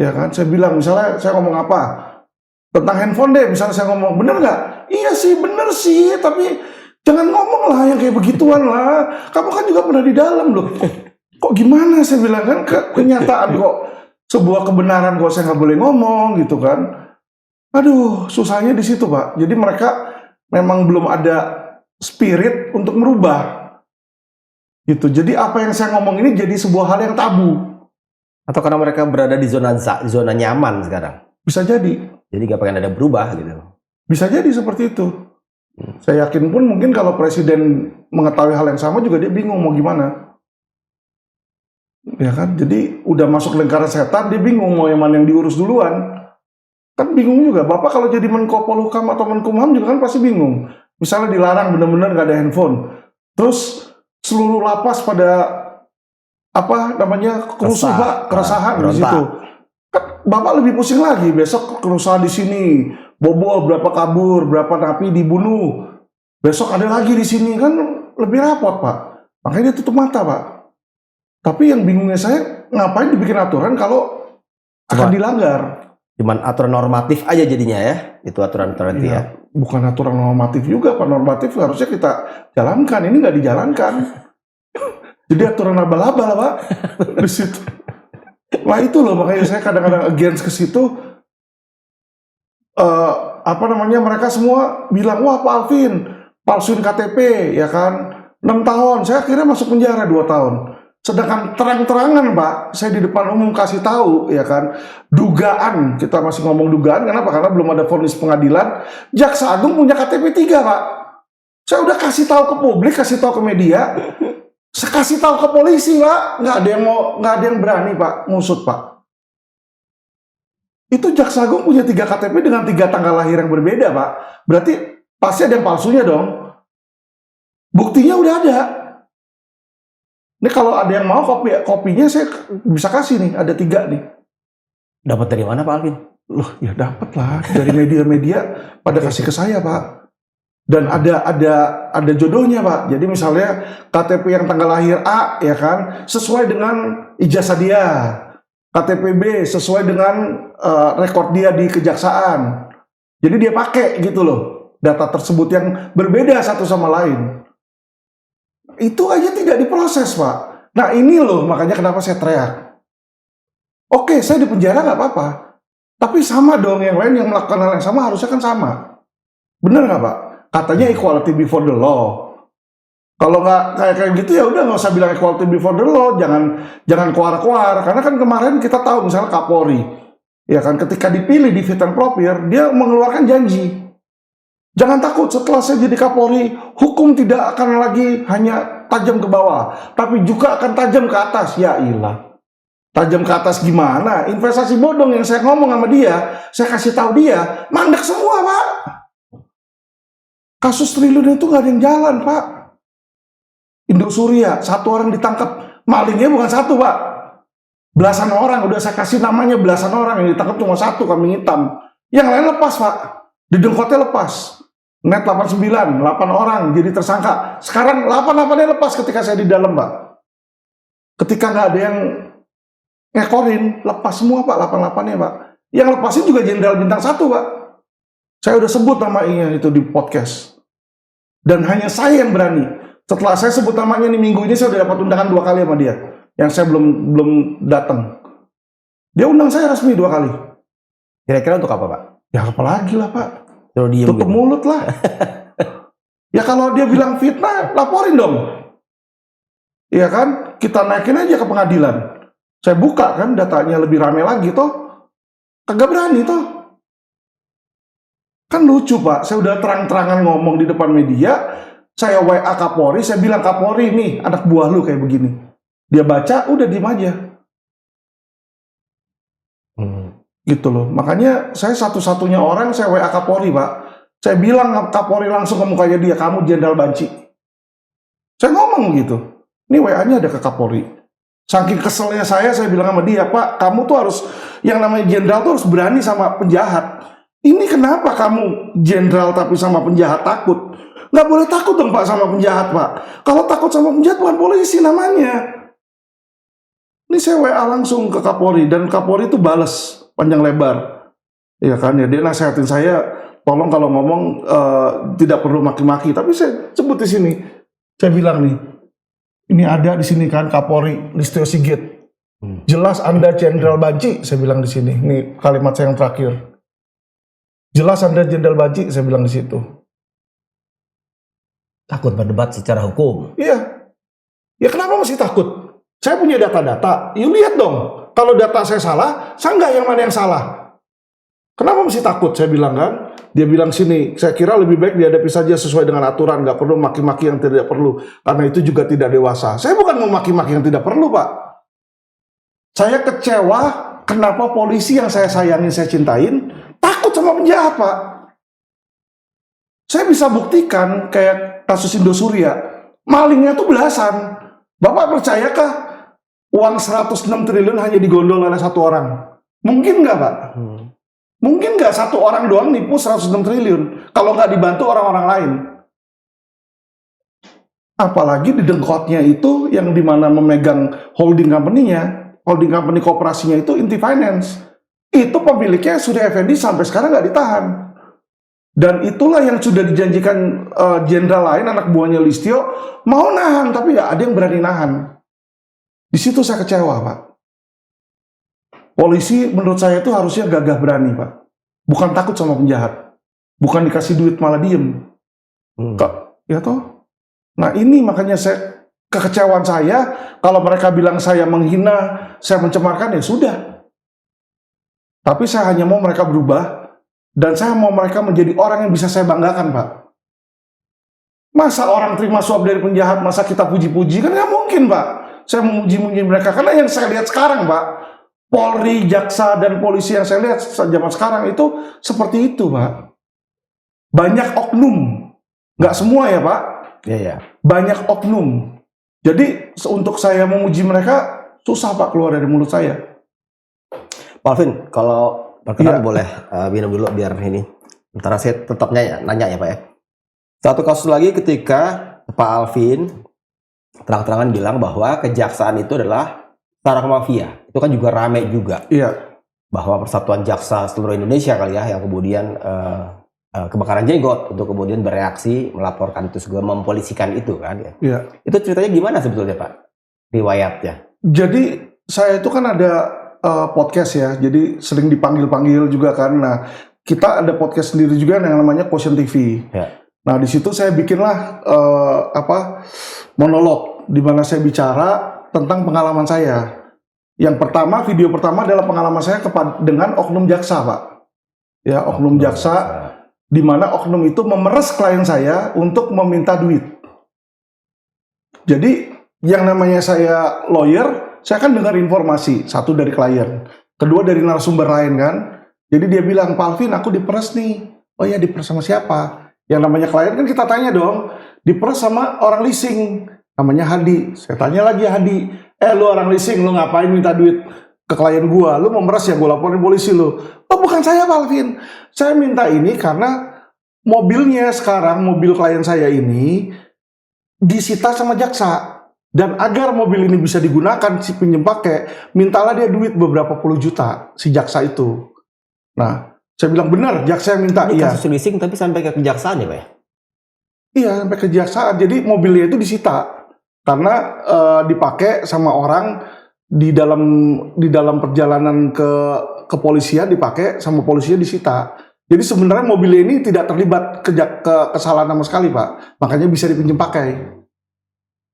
Ya kan, saya bilang misalnya saya ngomong apa tentang handphone deh, misalnya saya ngomong bener nggak? Iya sih bener sih, tapi jangan ngomong lah yang kayak begituan lah. Kamu kan juga pernah di dalam loh. Kok gimana saya bilang kan kenyataan kok sebuah kebenaran kok saya nggak boleh ngomong gitu kan? Aduh susahnya di situ Pak. Jadi mereka memang belum ada spirit untuk merubah gitu. Jadi apa yang saya ngomong ini jadi sebuah hal yang tabu. Atau karena mereka berada di zona nyaman sekarang? Bisa jadi. Jadi gak pengen ada berubah gitu. Bisa jadi seperti itu. Saya yakin pun mungkin kalau presiden mengetahui hal yang sama juga dia bingung mau gimana. Ya kan? Jadi udah masuk lingkaran setan, dia bingung mau yang mana yang diurus duluan. Kan bingung juga. Bapak kalau jadi Menko Polhukam atau Menkumham juga kan pasti bingung. Misalnya dilarang benar-benar nggak ada handphone. Terus seluruh lapas pada keresahan di situ. Kan Bapak lebih pusing lagi, besok kerusuhan di sini, bobol berapa kabur, berapa napi dibunuh. Besok ada lagi di sini, kan lebih repot Pak. Makanya dia tutup mata Pak. Tapi yang bingungnya saya, ngapain dibikin aturan kalau akan dilanggar? Cuman aturan normatif aja jadinya ya, itu aturan-aturan itu ya. Bukan aturan normatif juga, Pak. Normatif harusnya kita jalankan, ini nggak dijalankan. Jadi aturan abal-abal Pak di situ. Nah itu loh makanya saya kadang-kadang against ke situ. Mereka semua bilang wah Pak Alvin palsuin KTP ya kan 6 tahun. Saya akhirnya masuk penjara 2 tahun. Sedangkan terang-terangan Pak, saya di depan umum kasih tahu ya kan dugaan, kita masih ngomong dugaan kenapa? Karena belum ada vonis pengadilan. Jaksa Agung punya KTP 3 Pak. Saya udah kasih tahu ke publik, kasih tahu ke media. Saya kasih tahu ke polisi Pak, nggak ada yang berani Pak ngusut Pak. Itu Jaksa Agung punya 3 KTP dengan 3 tanggal lahir yang berbeda Pak. Berarti pasti ada yang palsunya dong. Buktinya udah ada. Ini kalau ada yang mau kopinya saya bisa kasih nih, ada 3 nih. Dapat dari mana Pak Alvin? Loh ya dapat lah dari media-media pada kasih ke saya Pak. Dan ada jodohnya Pak. Jadi misalnya KTP yang tanggal lahir A ya kan sesuai dengan ijazah dia. KTPB sesuai dengan rekor dia di kejaksaan. Jadi dia pakai gitu loh data tersebut yang berbeda satu sama lain. Itu aja tidak diproses, Pak. Nah ini loh makanya kenapa saya teriak. Oke, saya di penjara nggak apa-apa. Tapi sama dong yang lain yang melakukan hal yang sama harusnya kan sama. Bener nggak, Pak? Katanya equality before the law. Kalau nggak kayak gitu ya udah nggak usah bilang equality before the law, jangan kuar-kuar. Karena kan kemarin kita tahu misalnya Kapolri, ya kan ketika dipilih di fit and proper, dia mengeluarkan janji. Jangan takut setelah saya jadi Kapolri, hukum tidak akan lagi hanya tajam ke bawah, tapi juga akan tajam ke atas. Ya ilah, tajam ke atas gimana? Investasi bodong yang saya ngomong sama dia, saya kasih tahu dia, mandek semua, Pak. Kasus triliun itu nggak ada yang jalan, Pak. Indosuria, satu orang ditangkap, malingnya bukan satu, Pak. Belasan orang, udah saya kasih namanya belasan orang, yang ditangkap cuma satu, kambing hitam. Yang lain lepas, Pak. Didengkotnya lepas. Net 89, 8 orang jadi tersangka. Sekarang 8-8-nya lepas ketika saya di dalam, Pak. Ketika nggak ada yang ngekorin, lepas semua, Pak, 8-8-nya, Pak. Yang lepasin juga Jenderal Bintang 1, Pak. Saya udah sebut namanya itu di podcast. Dan hanya saya yang berani. Setelah saya sebut namanya nih minggu ini saya udah dapat undangan 2 kali sama dia. Yang saya belum datang. Dia undang saya resmi 2 kali. Kira-kira untuk apa, Pak? Ya apa lagi lah, Pak. Gitu. Tutup mulut lah. Ya kalau dia bilang fitnah, laporin dong. Iya kan? Kita naikin aja ke pengadilan. Saya buka kan datanya lebih rame lagi toh. Kagak berani toh. Kan lucu, Pak. Saya udah terang-terangan ngomong di depan media. Saya WA Kapolri, saya bilang, Kapolri nih anak buah lu kayak begini. Dia baca, udah diem aja. Gitu loh. Makanya saya satu-satunya orang saya WA Kapolri, Pak. Saya bilang Kapolri langsung ke mukanya dia, kamu Jenderal Banci. Saya ngomong gitu. Ini WA-nya ada ke Kapolri. Saking keselnya saya bilang sama dia, Pak, kamu tuh harus, yang namanya jenderal tuh harus berani sama penjahat. Ini kenapa kamu jenderal tapi sama penjahat takut? Nggak boleh takut dong, Pak, sama penjahat, Pak. Kalau takut sama penjahat bukan polisi namanya. Ini saya WA langsung ke Kapolri, dan Kapolri itu bales panjang lebar. Ya kan, ya dia nasihatin saya, tolong kalau ngomong tidak perlu maki-maki. Tapi saya sebut di sini, saya bilang nih, ini ada di sini kan Kapolri Listio Sigit. Jelas Anda Jenderal Banci, saya bilang di sini. Ini kalimat saya yang terakhir. Jelas Anda Jenderal Banci, saya bilang di situ. Takut berdebat secara hukum. Iya. Ya kenapa mesti takut? Saya punya data-data. You lihat dong. Kalau data saya salah, saya nggak yang mana yang salah. Kenapa mesti takut? Saya bilang kan. Dia bilang sini, saya kira lebih baik dihadapi saja sesuai dengan aturan. Nggak perlu maki-maki yang tidak perlu. Karena itu juga tidak dewasa. Saya bukan mau maki-maki yang tidak perlu, Pak. Saya kecewa kenapa polisi yang saya sayangin, saya cintain, takut sama penjahat, Pak. Saya bisa buktikan kayak kasus Indosuria, malingnya tuh belasan. Bapak percayakah uang 106 triliun hanya digondol oleh satu orang? Mungkin nggak, Pak? Mungkin nggak satu orang doang nipu 106 triliun kalau nggak dibantu orang-orang lain? Apalagi di dengkotnya itu yang dimana memegang holding company-nya, holding company kooperasinya itu Inti Finance. Itu pemiliknya Surya Effendi sampai sekarang nggak ditahan. Dan itulah yang sudah dijanjikan jenderal lain, anak buahnya Listio, mau nahan, tapi nggak ada yang berani nahan. Di situ saya kecewa, Pak. Polisi menurut saya itu harusnya gagah berani, Pak. Bukan takut sama penjahat. Bukan dikasih duit malah diem. Ya toh? Nah ini makanya kekecewaan saya, kalau mereka bilang saya menghina, saya mencemarkan, ya sudah. Tapi saya hanya mau mereka berubah, dan saya mau mereka menjadi orang yang bisa saya banggakan, Pak. Masa orang terima suap dari penjahat, masa kita puji-puji? Kan nggak mungkin, Pak. Saya memuji-muji mereka. Karena yang saya lihat sekarang, Pak, Polri, jaksa, dan polisi yang saya lihat zaman sekarang itu seperti itu, Pak. Banyak oknum. Nggak semua ya, Pak. Iya. Banyak oknum. Jadi untuk saya memuji mereka, susah, Pak, keluar dari mulut saya. Pak Alvin, kalau perkenan boleh minum dulu biar ini. Ntar saya tetap nanya ya, Pak ya. Satu kasus lagi ketika Pak Alvin terang-terangan bilang bahwa kejaksaan itu adalah sarang mafia. itu kan juga rame juga. Iya. Bahwa Persatuan Jaksa seluruh Indonesia kali ya yang kemudian kebakaran jenggot untuk kemudian bereaksi melaporkan itu juga mempolisikan itu kan ya. Iya. Itu ceritanya gimana sebetulnya Pak? Riwayatnya. Jadi saya itu kan ada podcast ya, jadi sering dipanggil-panggil juga kan. Nah, kita ada podcast sendiri juga yang namanya Quotient TV. Ya. Nah, di situ saya bikinlah monolog di mana saya bicara tentang pengalaman saya. Yang pertama, video pertama adalah pengalaman saya dengan oknum jaksa, Pak. Ya, oknum jaksa, di mana oknum itu memeras klien saya untuk meminta duit. Jadi, yang namanya saya lawyer, saya kan dengar informasi, satu dari klien, kedua dari narasumber lain kan. Jadi dia bilang, Pak Alvin, aku diperas nih. Oh iya, diperas sama siapa? Yang namanya klien kan kita tanya dong, diperas sama orang leasing, namanya Hadi. Saya tanya lagi Hadi, lu orang leasing, lu ngapain minta duit ke klien gua? Lu mau meras ya, gua laporin polisi lu. Oh bukan saya Pak Alvin, saya minta ini karena mobilnya sekarang, mobil klien saya ini disita sama jaksa. Dan agar mobil ini bisa digunakan si pinjem pakai, mintalah dia duit beberapa puluh juta si jaksa itu. Nah, saya bilang benar, jaksa yang minta. Ini Iya. kasus leasing tapi sampai ke kejaksaan ya Pak ya? Iya, sampai kejaksaan. Jadi mobilnya itu disita karena dipakai sama orang di dalam perjalanan ke kepolisian, dipakai sama polisinya disita. Jadi sebenarnya mobilnya ini tidak terlibat kesalahan sama sekali, Pak. Makanya bisa dipinjam pakai.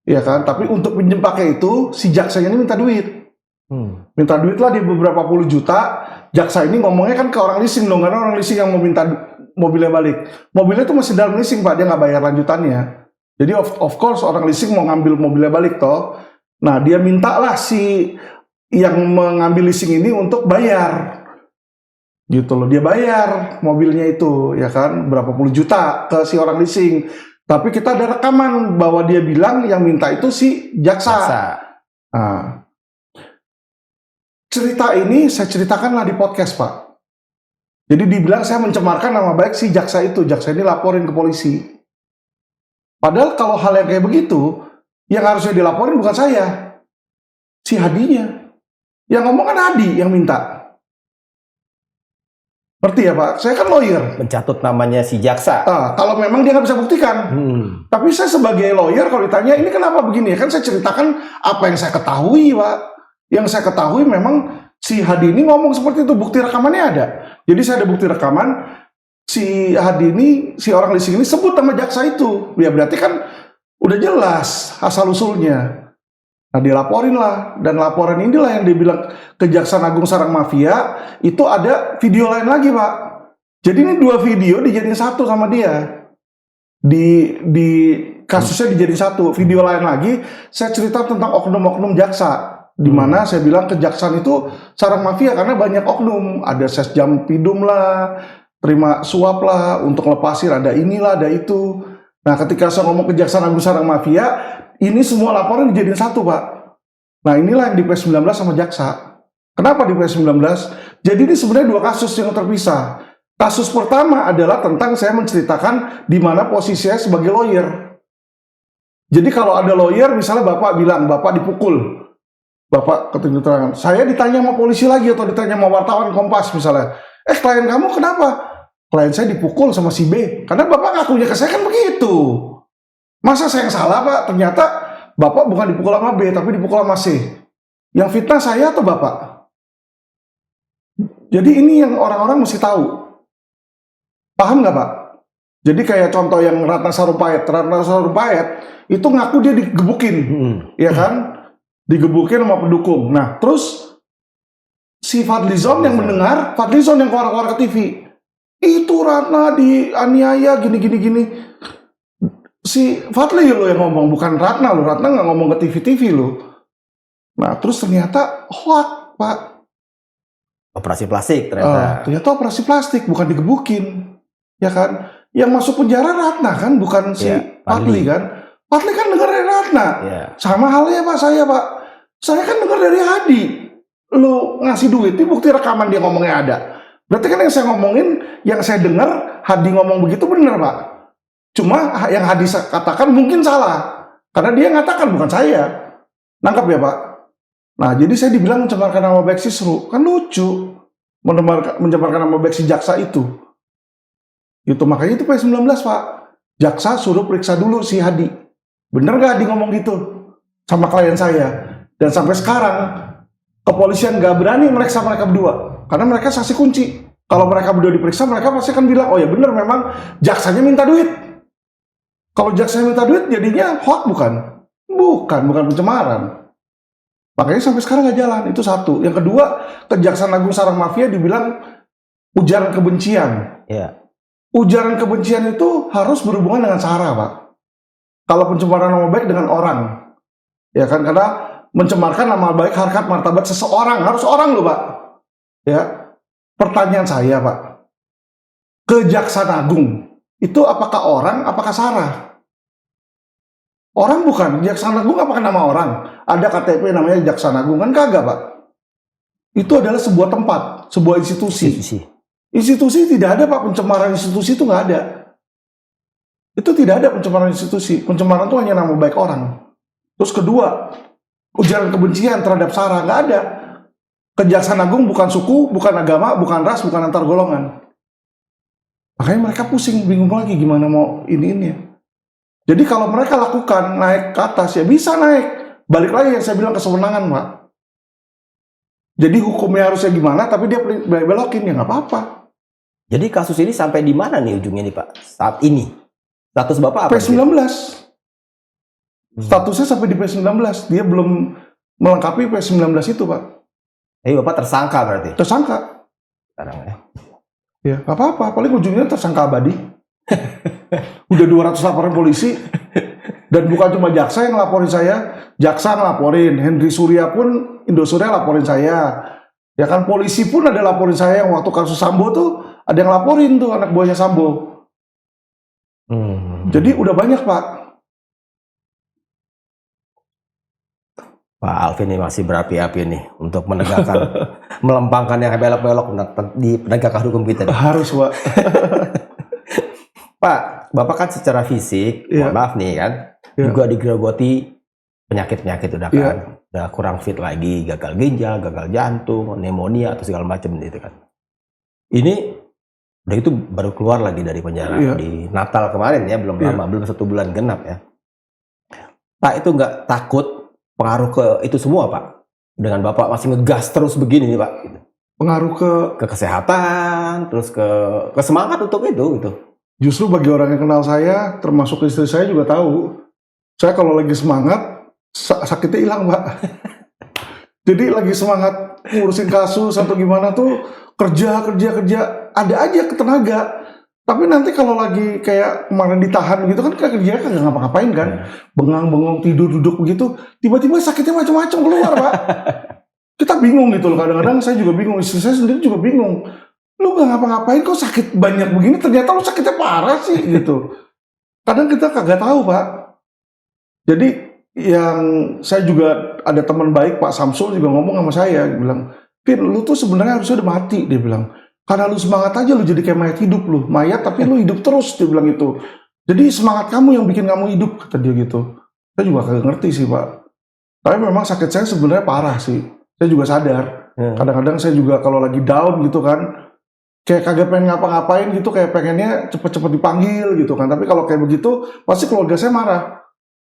Iya kan? Tapi untuk pinjam pakai itu si jaksanya ini minta duit. Minta duit lah di beberapa puluh juta. Jaksa ini ngomongnya kan ke orang leasing dong, karena orang leasing yang mau minta mobilnya balik. Mobilnya itu masih dalam leasing Pak, dia nggak bayar lanjutannya. Jadi of course orang leasing mau ngambil mobilnya balik toh. Nah dia mintalah si yang mengambil leasing ini untuk bayar. Gitu loh, dia bayar mobilnya itu ya kan berapa puluh juta ke si orang leasing. Tapi kita ada rekaman bahwa dia bilang yang minta itu si jaksa. Nah, cerita ini saya ceritakanlah di podcast Pak. Jadi dibilang saya mencemarkan nama baik si jaksa itu. Jaksa ini laporin ke polisi. Padahal kalau hal yang kayak begitu, yang harusnya dilaporin bukan saya. Si Hadinya. Yang ngomong kan Hadi yang minta. Ngerti ya Pak? Saya kan lawyer. Mencatut namanya si jaksa. Kalau memang dia nggak bisa buktikan. Tapi saya sebagai lawyer kalau ditanya, ini kenapa begini? Kan saya ceritakan apa yang saya ketahui Pak. Yang saya ketahui memang si Hadi ini ngomong seperti itu. Bukti rekamannya ada. Jadi saya ada bukti rekaman. Si Hadi ini, si orang leasing ini sebut nama jaksa itu. Ya berarti kan udah jelas asal-usulnya. Nah dilaporin lah. Dan laporan inilah yang dibilang Kejaksaan Agung Sarang Mafia. Itu ada video lain lagi Pak. Jadi ini dua video dijadiin satu sama dia. Di kasusnya dijadiin satu. Video lain lagi saya cerita tentang oknum-oknum jaksa. Di mana saya bilang kejaksaan itu sarang mafia karena banyak oknum. Ada sesjam pidum lah, terima suap lah, untuk lepasin ada inilah, ada itu. Nah ketika saya ngomong Kejaksaan Agung Sarang Mafia, ini semua laporan dijadiin satu Pak. Nah inilah yang di PS19 sama jaksa. Kenapa di PS19? Jadi ini sebenarnya dua kasus yang terpisah. Kasus pertama adalah tentang saya menceritakan di mana posisi saya sebagai lawyer. Jadi kalau ada lawyer, misalnya Bapak bilang, Bapak dipukul. Bapak keterangan, saya ditanya sama polisi lagi atau ditanya sama wartawan Kompas misalnya, klien kamu kenapa? Klien saya dipukul sama si B, karena Bapak ngakunya ke saya kan begitu. Masa saya yang salah Pak? Ternyata Bapak bukan dipukul sama B, tapi dipukul sama C. Yang fitnah saya atau Bapak? Jadi ini yang orang-orang mesti tahu. Paham nggak Pak? Jadi kayak contoh yang Ratna Sarumpait itu ngaku dia digebukin, ya kan? Digebukin sama pendukung. Nah, terus si Fadlizon yang mendengar, Fadlizon yang keluar-keluar ke TV. Itu Ratna dianiaya gini. Si Fadli lo yang ngomong, bukan Ratna lo. Ratna nggak ngomong ke TV lo. Nah, terus ternyata hoax, Pak. Operasi plastik ternyata. Ternyata operasi plastik, bukan digebukin. Ya kan? Yang masuk penjara Ratna kan, bukan si Fadli kan. Fadli kan dengar dari Ratna. Sama halnya Pak, Pak. Saya kan dengar dari Hadi. Lu ngasih duit, ini bukti rekaman dia ngomongnya ada. Berarti kan yang saya ngomongin, yang saya dengar, Hadi ngomong begitu benar Pak. Cuma yang Hadi katakan mungkin salah. Karena dia ngatakan bukan saya. Nangkap ya Pak? Nah, jadi saya dibilang mencemarkan nama baik Sisru. Kan lucu. Mencemarkan nama baik si jaksa itu. Gitu, makanya itu P19, Pak. Jaksa suruh periksa dulu si Hadi. Bener nggak Hadi ngomong gitu sama klien saya? Dan sampai sekarang, kepolisian nggak berani meriksa mereka berdua. Karena mereka saksi kunci. Kalau mereka berdua diperiksa, mereka pasti akan bilang, oh ya bener memang jaksanya minta duit. Kalau jaksanya minta duit, jadinya hoax bukan? Bukan pencemaran. Makanya sampai sekarang nggak jalan, itu satu. Yang kedua, Kejaksaan Agung Sarang Mafia dibilang ujaran kebencian. Iya. Ujaran kebencian itu harus berhubungan dengan sara, Pak. Kalau pencemaran nama baik dengan orang, ya kan, karena mencemarkan nama baik, harkat, martabat seseorang, harus orang loh, Pak. Ya, pertanyaan saya, Pak, Kejaksaan Agung itu apakah orang, apakah sara? Orang bukan, Kejaksaan Agung apakah nama orang? Ada KTP namanya Kejaksaan Agung, kan kagak, Pak. Itu adalah sebuah tempat, sebuah institusi. Institusi tidak ada, Pak. Pencemaran institusi itu nggak ada. Itu tidak ada pencemaran institusi. Pencemaran itu hanya nama baik orang. Terus kedua, ujaran kebencian terhadap sara, nggak ada. Kejaksaan Agung bukan suku, bukan agama, bukan ras, bukan antar golongan. Makanya mereka pusing, bingung lagi gimana mau ini. Jadi kalau mereka lakukan naik ke atas, ya bisa naik. Balik lagi yang saya bilang kesewenangan, Pak. Jadi hukumnya harusnya gimana, tapi dia belokin, ya nggak apa-apa. Jadi kasus ini sampai di mana nih ujungnya nih Pak? Saat ini status Bapak apa? P19. Statusnya sampai di P19. Dia belum melengkapi P19 itu, Pak. Jadi Bapak tersangka berarti? Tersangka. Sekarang ya. Ya, nggak apa-apa. Paling ujungnya tersangka abadi. Udah 200 laporan polisi. Dan bukan cuma jaksa yang laporin saya. Jaksa ngelaporin. Henry Surya pun, Indosuria laporin saya. Ya kan, polisi pun ada laporin saya yang waktu kasus Sambo tuh, ada yang laporin tuh anak buahnya Sambo. Jadi udah banyak, Pak. Pak Alvin ini masih berapi-api nih untuk menegakkan, melempangkan yang belok-belok di penegakan hukum kita. Harus, Pak. Pak, Bapak kan secara fisik, mohon maaf nih kan, juga digerogoti penyakit-penyakit udah kan, udah kurang fit lagi, gagal ginjal, gagal jantung, pneumonia atau segala macam gitu kan. Ini udah itu baru keluar lagi dari penjara di Natal kemarin ya, belum lama, belum 1 bulan genap ya. Pak, itu nggak takut pengaruh ke itu semua, Pak? Dengan Bapak masih ngegas terus begini nih, Pak. Pengaruh ke kesehatan, terus ke semangat untuk itu gitu. Justru bagi orang yang kenal saya, termasuk istri saya juga tahu, saya kalau lagi semangat, sakitnya hilang, Pak. Jadi lagi semangat ngurusin kasus atau gimana tuh, kerja, ada aja tenaga. Tapi nanti kalau lagi kayak kemarin ditahan gitu kan, kerjanya kagak ngapa-ngapain kan, bengang-bengong, tidur, duduk begitu, tiba-tiba sakitnya macam-macam keluar, Pak. Kita bingung gitu loh, kadang-kadang saya juga bingung, istri saya sendiri juga bingung. Lu gak ngapa-ngapain kok sakit banyak begini, ternyata lu sakitnya parah sih gitu. Kadang kita kagak tahu, Pak. Jadi yang saya juga ada teman baik, Pak Samsul juga ngomong sama saya, dia bilang, Vin, lu tuh sebenarnya harusnya udah mati, dia bilang. Karena lu semangat aja, lu jadi kayak mayat hidup lu. Mayat tapi lu hidup terus, dia bilang itu. Jadi semangat kamu yang bikin kamu hidup, kata dia gitu. Saya juga kagak ngerti sih, Pak. Tapi memang sakit saya sebenarnya parah sih. Saya juga sadar. Kadang-kadang saya juga kalau lagi down gitu kan, kayak kagak pengen ngapa-ngapain gitu, kayak pengennya cepet-cepet dipanggil gitu kan. Tapi kalau kayak begitu, pasti keluarga saya marah.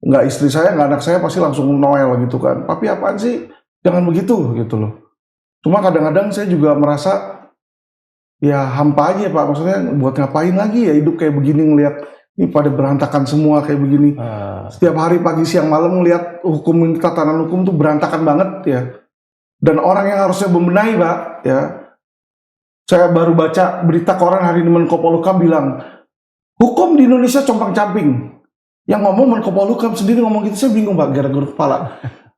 Nggak istri saya, nggak anak saya pasti langsung noel gitu kan. Papi apaan sih? Jangan begitu gitu loh. Cuma kadang-kadang saya juga merasa ya hampa aja, Pak. Maksudnya buat ngapain lagi ya hidup kayak begini, ngelihat ini pada berantakan semua kayak begini. Setiap hari pagi siang malam ngelihat hukum, tatanan hukum tuh berantakan banget ya. Dan orang yang harusnya membenahi, Pak, ya. Saya baru baca berita koran hari ini, Menko Polhukam bilang hukum di Indonesia compang-camping. Yang ngomong Menko Polhukam sendiri ngomong gitu, saya bingung, Pak, gara-gara kepala.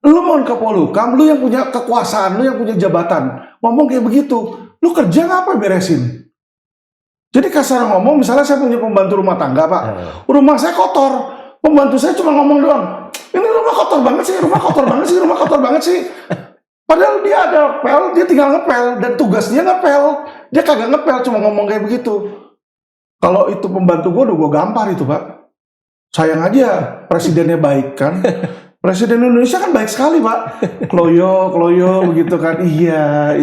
Lu Menko Polhukam, lu yang punya kekuasaan, lu yang punya jabatan, ngomong kayak begitu. Lu kerja ngapa beresin? Jadi kasar ngomong, misalnya saya punya pembantu rumah tangga, Pak. Rumah saya kotor. Pembantu saya cuma ngomong doang, ini rumah kotor banget sih, rumah kotor banget sih, rumah kotor banget sih. Padahal dia ada pel, dia tinggal ngepel. Dan tugasnya ngepel. Dia kagak ngepel, cuma ngomong kayak begitu. Kalau itu pembantu gue, udah gue gampar itu, Pak. Sayang aja, presidennya baik kan. Presiden Indonesia kan baik sekali, Pak. Kloyo begitu kan. Iya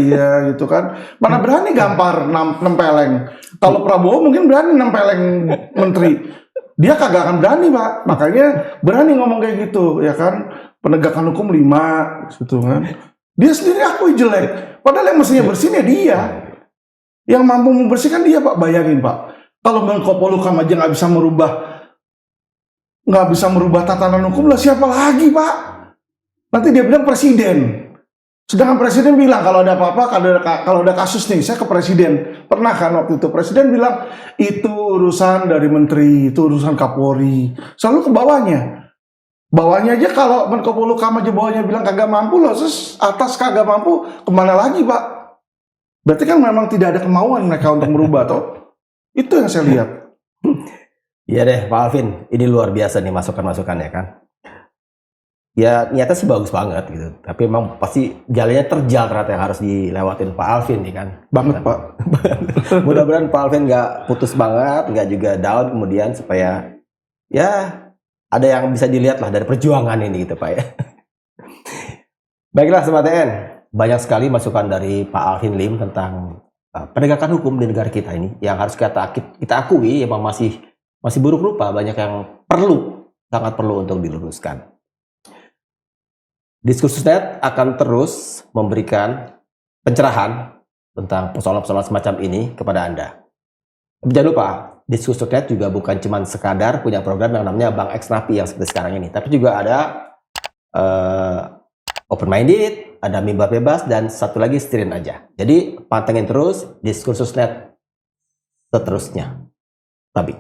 gitu kan. Mana berani gampar nempeleng. Kalau Prabowo mungkin berani nempeleng menteri. Dia kagak akan berani, Pak. Makanya berani ngomong kayak gitu, ya kan. Penegakan hukum 5 gitu kan. Dia sendiri akui jelek. Padahal yang mestinya bersihnya dia. Yang mampu membersihkan dia, Pak. Bayangin, Pak. Kalau Menko Polhukam aja nggak bisa merubah tatanan hukum, lah siapa lagi, Pak? Nanti dia bilang presiden. Sedangkan presiden bilang kalau ada apa-apa, kalau ada kasus nih, saya ke presiden. Pernah kan waktu itu presiden bilang itu urusan dari menteri, itu urusan Kapolri. Selalu ke bawahnya. Bawahnya aja kalau Menko Polhukam aja bawahnya bilang kagak mampu loh, terus atas kagak mampu, kemana lagi, Pak? Berarti kan memang tidak ada kemauan mereka untuk merubah, toh? Itu yang saya lihat. Iya deh, Pak Alvin, ini luar biasa nih masukan-masukannya kan. Ya niatnya sih bagus banget gitu, tapi emang pasti jalannya terjal ternyata yang harus dilewatin Pak Alvin nih kan. Banget, Pak. Mudah-mudahan Pak Alvin nggak putus banget, nggak juga down kemudian, supaya ya ada yang bisa dilihat lah dari perjuangan ini gitu Pak ya. Baiklah Sobat TN, banyak sekali masukan dari Pak Alvin Lim tentang penegakan hukum di negara kita ini yang harus kita akui emang masih buruk rupa, banyak yang sangat perlu untuk diluruskan. Diskursusnet akan terus memberikan pencerahan tentang persoalan-persoalan semacam ini kepada Anda. Tapi jangan lupa, Diskursusnet juga bukan cuma sekadar punya program yang namanya Bang X Napi yang seperti sekarang ini, tapi juga ada Open Minded, ada Mimbar Bebas, dan satu lagi Setirin Aja. Jadi pantengin terus Diskursusnet seterusnya. Tapi